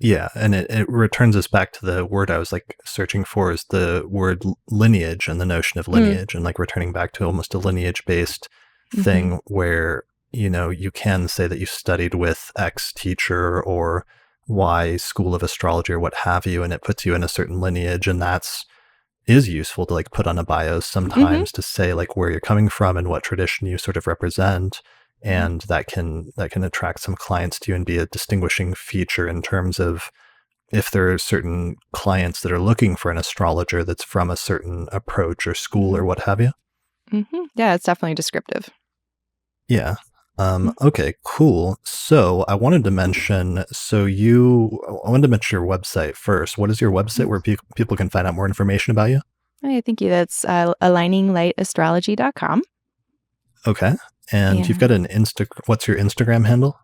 Yeah, and it returns us back to the word I was like searching for is the word lineage and the notion of Mm, lineage and like returning back to almost a lineage based mhm, thing where, you can say that you studied with X teacher or Y school of astrology or what have you, and it puts you in a certain lineage. And that's is useful to like put on a bio mhm, sometimes to say like where you're coming from and what tradition you sort of represent, mhm, and that can attract some clients to you and be a distinguishing feature in terms of if there are certain clients that are looking for an astrologer that's from a certain approach or school or mhm, what have you. mhm. Yeah, it's definitely descriptive. Yeah. Mm, Okay, cool. So I wanted to mention your website first. What is your website mhm. where people can find out more information about you? Oh, yeah, thank you. That's aligninglightastrology.com. Okay. And you've Yeah. got what's your Instagram handle?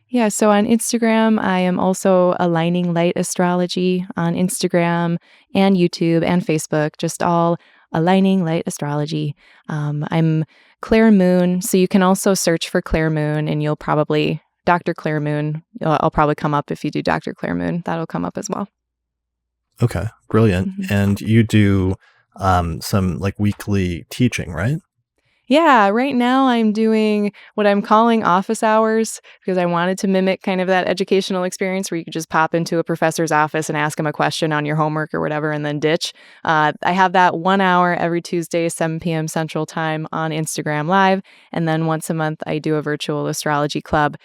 Yeah, so on Instagram, I am also Aligning Light Astrology on Instagram and YouTube and Facebook, just all Aligning Light Astrology. I'm Claire Moon, so you can also search for Claire Moon and you'll probably, Dr. Claire Moon, I'll probably come up if you do Dr. Claire Moon. That'll come up as well. Okay, brilliant. Mhm. And you do some like weekly teaching, right? Yeah, right now I'm doing what I'm calling office hours because I wanted to mimic kind of that educational experience where you could just pop into a professor's office and ask him a question on your homework or whatever and then ditch. I have that 1 hour every Tuesday, 7 p.m. Central Time on Instagram Live. And then once a month, I do a virtual astrology club.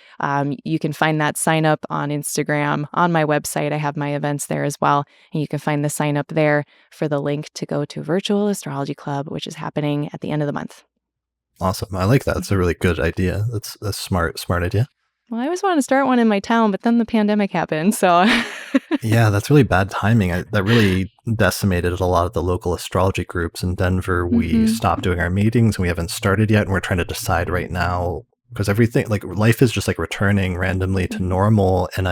You can find that sign up on Instagram. On my website, I have my events there as well. And you can find the sign up there for the link to go to Virtual Astrology Club, which is happening at the end of the month. Awesome. I like that. It's a really good idea. That's a smart idea. Well, I always wanted to start one in my town, but then the pandemic happened, so Yeah, that's really bad timing. That really decimated a lot of the local astrology groups in Denver. We Mhm. stopped doing our meetings and we haven't started yet. And we're trying to decide right now because everything, like life is just like returning randomly to Mhm. normal, and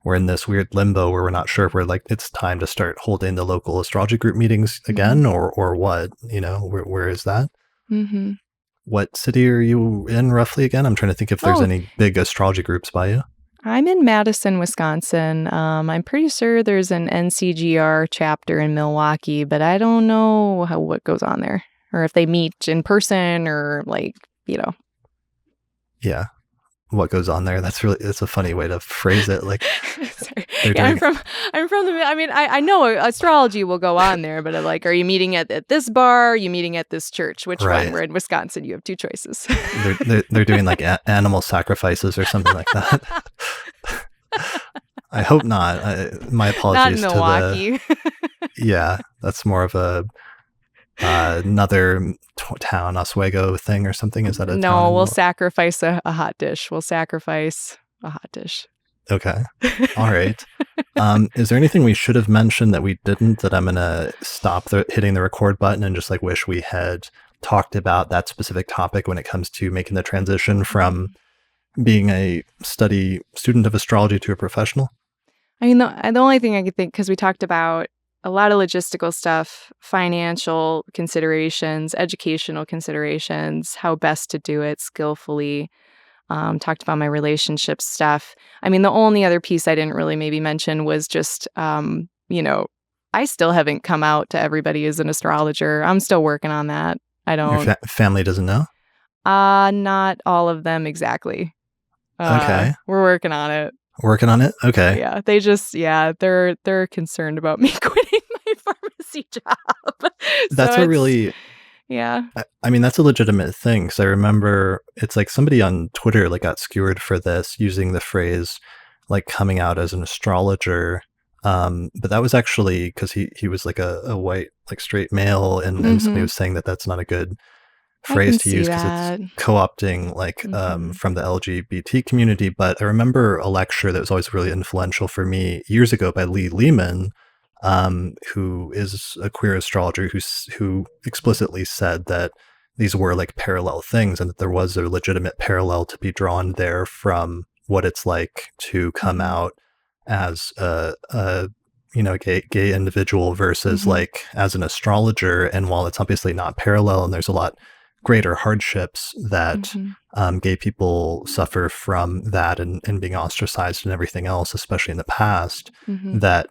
we're in this weird limbo where we're not sure if we're like it's time to start holding the local astrology group meetings Mhm. again, or what, where is that? Mhm. What city are you in roughly again? I'm trying to think if there's Oh, any big astrology groups by you. I'm in Madison, Wisconsin. I'm pretty sure there's an NCGR chapter in Milwaukee, but I don't know what goes on there, or if they meet in person, or like, you know. Yeah, what goes on there? It's a funny way to phrase it. Like Sorry. they're Yeah, doing I'm from the. I mean, I know astrology will go on there, but like, are you meeting at this bar? Are you meeting at this church? Which one? right. We're in Wisconsin. You have two choices. They're doing like animal sacrifices or something like that. I hope not. My Not in apologies to the. Milwaukee. Yeah, that's more of a another town, Oswego thing or something. Is that a town No, in? we'll sacrifice a hot dish. We'll sacrifice a hot dish. Okay, all right. Is there anything we should have mentioned that we didn't? That I'm gonna stop hitting the record button and just like wish we had talked about that specific topic when it comes to making the transition from being a study student of astrology to a professional? I mean, the only thing I could think, because we talked about a lot of logistical stuff, financial considerations, educational considerations, how best to do it skillfully. Talked about my relationship stuff. I mean, the only other piece I didn't really maybe mention was just, I still haven't come out to everybody as an astrologer. I'm still working on that. I Your don't, family doesn't know? not all of them exactly. Okay. We're working on it. Working on it? Okay. Yeah, they just, yeah, they're concerned about me quitting my pharmacy job. So That's a it's, really yeah. I mean, that's a legitimate thing. Because I remember it's like somebody on Twitter like got skewered for this using the phrase like coming out as an astrologer. But that was actually because he was like a white, like straight male, and somebody Mhm. was saying that that's not a good I phrase can to see use because it's that. co-opting like Mhm. from the LGBT community. But I remember a lecture that was always really influential for me years ago by Lee Lehman, who is a queer astrologer who explicitly said that these were like parallel things and that there was a legitimate parallel to be drawn there from what it's like to come Mhm. out as a gay individual versus Mhm. like as an astrologer. And while it's obviously not parallel and there's a lot greater hardships that Mhm. gay people suffer from that and being ostracized and everything else, especially in the past, Mhm. that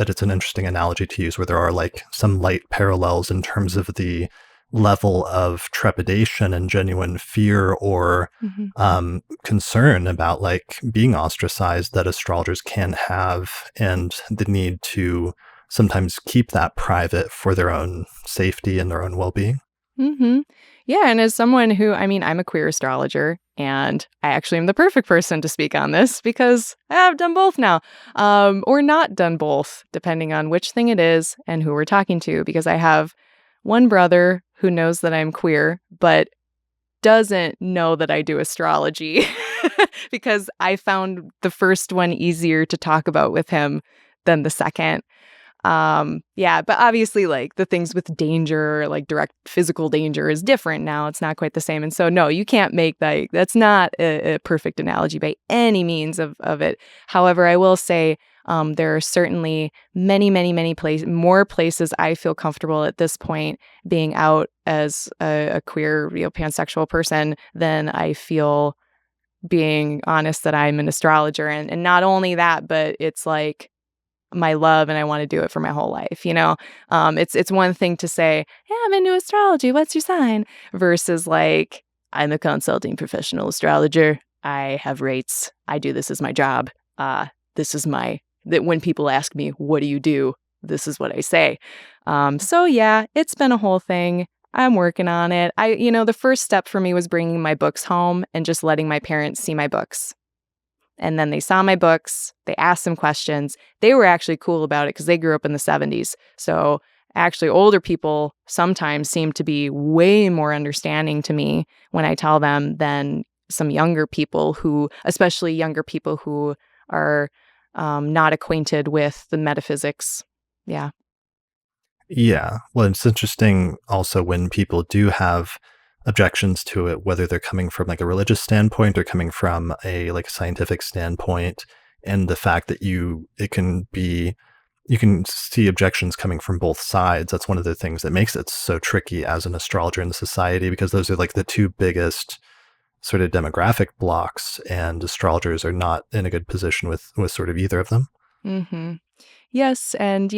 it's an interesting analogy to use where there are like some light parallels in terms of the level of trepidation and genuine fear or Mhm. concern about like being ostracized that astrologers can have, and the need to sometimes keep that private for their own safety and their own well-being. Mhm. Yeah, and as someone who, I mean, I'm a queer astrologer, and I actually am the perfect person to speak on this because I have done both now, or not done both, depending on which thing it is and who we're talking to. Because I have one brother who knows that I'm queer, but doesn't know that I do astrology because I found the first one easier to talk about with him than the second. Yeah, but obviously, like, the things with danger, like direct physical danger, is different now. It's not quite the same. And so no, you can't make that. That's not a perfect analogy by any means of it. However, I will say, there are certainly many more places I feel comfortable at this point being out as a queer, pansexual person than I feel being honest that I'm an astrologer. And not only that, but it's like my love, and I want to do it for my whole life. It's one thing to say, "Yeah, I'm into astrology. What's your sign?" versus like, "I'm a consulting professional astrologer. I have rates. I do this as my job. This is my that when people ask me, what do you do? This is what I say." So yeah, it's been a whole thing. I'm working on it. The first step for me was bringing my books home and just letting my parents see my books. And then they saw my books, they asked some questions. They were actually cool about it because they grew up in the 70s. So actually, older people sometimes seem to be way more understanding to me when I tell them than some younger people especially younger people who are not acquainted with the metaphysics. Yeah. Yeah. Well, it's interesting also when people do have objections to it, whether they're coming from like a religious standpoint or coming from a like scientific standpoint, and the fact that you can see objections coming from both sides. That's one of the things that makes it so tricky as an astrologer in the society, because those are like the two biggest sort of demographic blocks, and astrologers are not in a good position with sort of either of them. Mm-hmm. Yes, and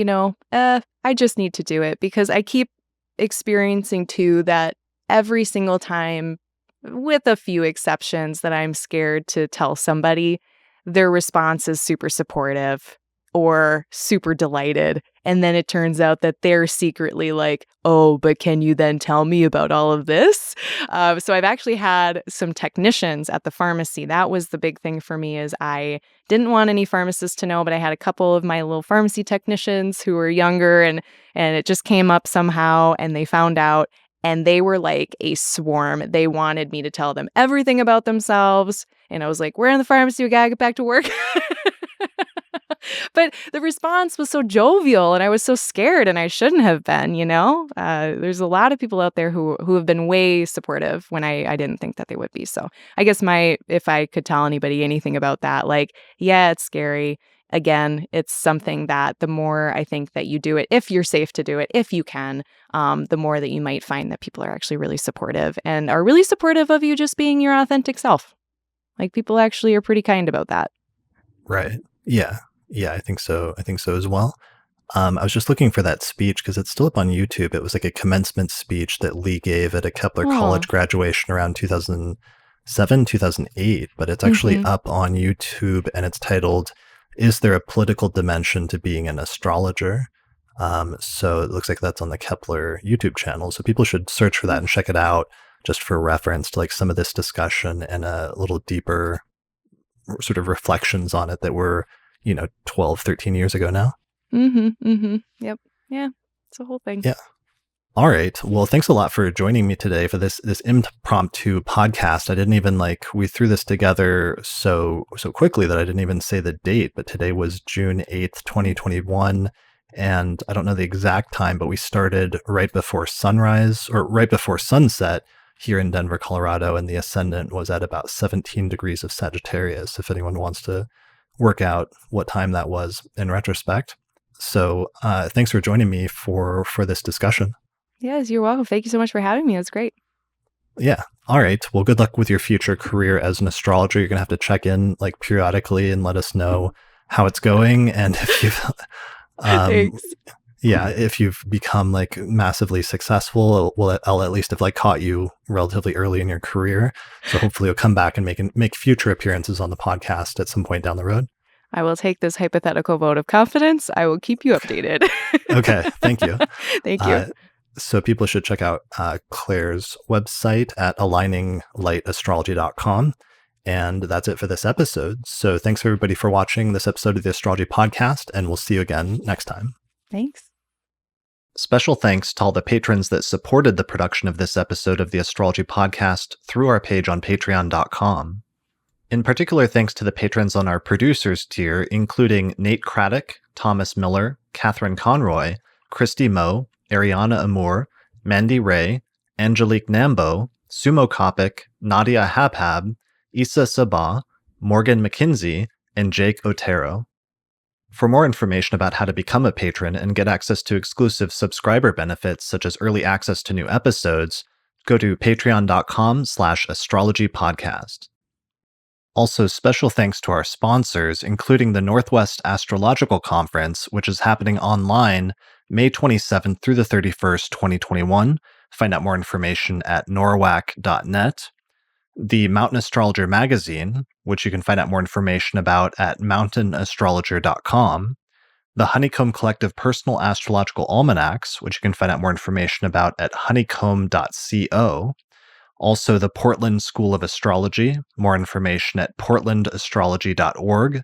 I just need to do it because I keep experiencing too that every single time, with a few exceptions, that I'm scared to tell somebody, their response is super supportive or super delighted. And then it turns out that they're secretly like, oh, but can you then tell me about all of this? So I've actually had some technicians at the pharmacy. That was the big thing for me is I didn't want any pharmacists to know, but I had a couple of my little pharmacy technicians who were younger and it just came up somehow and they found out and they were like a swarm. They wanted me to tell them everything about themselves. And I was like, we're in the pharmacy. We gotta get back to work. But the response was so jovial and I was so scared and I shouldn't have been. There's a lot of people out there who have been way supportive when I didn't think that they would be. So I guess if I could tell anybody anything about that, like, yeah, it's scary. Again, it's something that the more I think that you do it, if you're safe to do it, if you can, the more that you might find that people are actually really supportive and are really supportive of you just being your authentic self. Like people actually are pretty kind about that. Right. Yeah. Yeah, I think so. I think so as well. I was just looking for that speech because it's still up on YouTube. It was like a commencement speech that Lee gave at a Kepler Oh. College graduation around 2007, 2008, but it's actually Mm-hmm. up on YouTube and it's titled, Is There a Political Dimension to Being an Astrologer? So it looks like that's on the Kepler YouTube channel. So people should search for that and check it out just for reference to like some of this discussion and a little deeper sort of reflections on it that were 12, 13 years ago now. Mhm, mhm. Yep. Yeah, it's a whole thing. Yeah. All right. Well, thanks a lot for joining me today for this impromptu podcast. I didn't even we threw this together so quickly that I didn't even say the date, but today was June 8th, 2021. And I don't know the exact time, but we started right before sunrise or right before sunset here in Denver, Colorado, and the ascendant was at about 17 degrees of Sagittarius, if anyone wants to work out what time that was in retrospect. So thanks for joining me for this discussion. Yes, you're welcome. Thank you so much for having me. It was great. Yeah. All right. Well, good luck with your future career as an astrologer. You're going to have to check in periodically and let us know how it's going. And if you've, um, Thanks. yeah, if you've become massively successful, I'll at least have caught you relatively early in your career. So hopefully you'll come back and make future appearances on the podcast at some point down the road. I will take this hypothetical vote of confidence. I will keep you updated. Okay. Thank you. Thank you. So people should check out Claire's website at aligninglightastrology.com. And that's it for this episode. So thanks everybody for watching this episode of the Astrology Podcast, and we'll see you again next time. Thanks. Special thanks to all the patrons that supported the production of this episode of the Astrology Podcast through our page on patreon.com. In particular, thanks to the patrons on our producers tier, including Nate Craddock, Thomas Miller, Catherine Conroy, Christy Moe, Ariana Amour, Mandy Ray, Angelique Nambo, Sumo Kopic, Nadia Habhab, Issa Sabah, Morgan McKinsey, and Jake Otero. For more information about how to become a patron and get access to exclusive subscriber benefits such as early access to new episodes, go to patreon.com/astrologypodcast. Also, special thanks to our sponsors, including the Northwest Astrological Conference, which is happening online May 27th through the 31st, 2021. Find out more information at norwac.net. The Mountain Astrologer magazine, which you can find out more information about at mountainastrologer.com. The Honeycomb Collective Personal Astrological Almanacs, which you can find out more information about at honeycomb.co. Also, the Portland School of Astrology, more information at portlandastrology.org.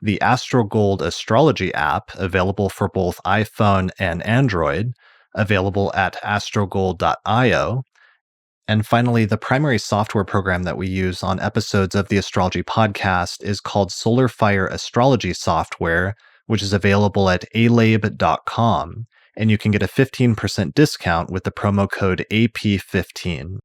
The AstroGold Astrology app, available for both iPhone and Android, available at astrogold.io. And finally, the primary software program that we use on episodes of the Astrology Podcast is called Solar Fire Astrology Software, which is available at alabe.com. And you can get a 15% discount with the promo code AP15.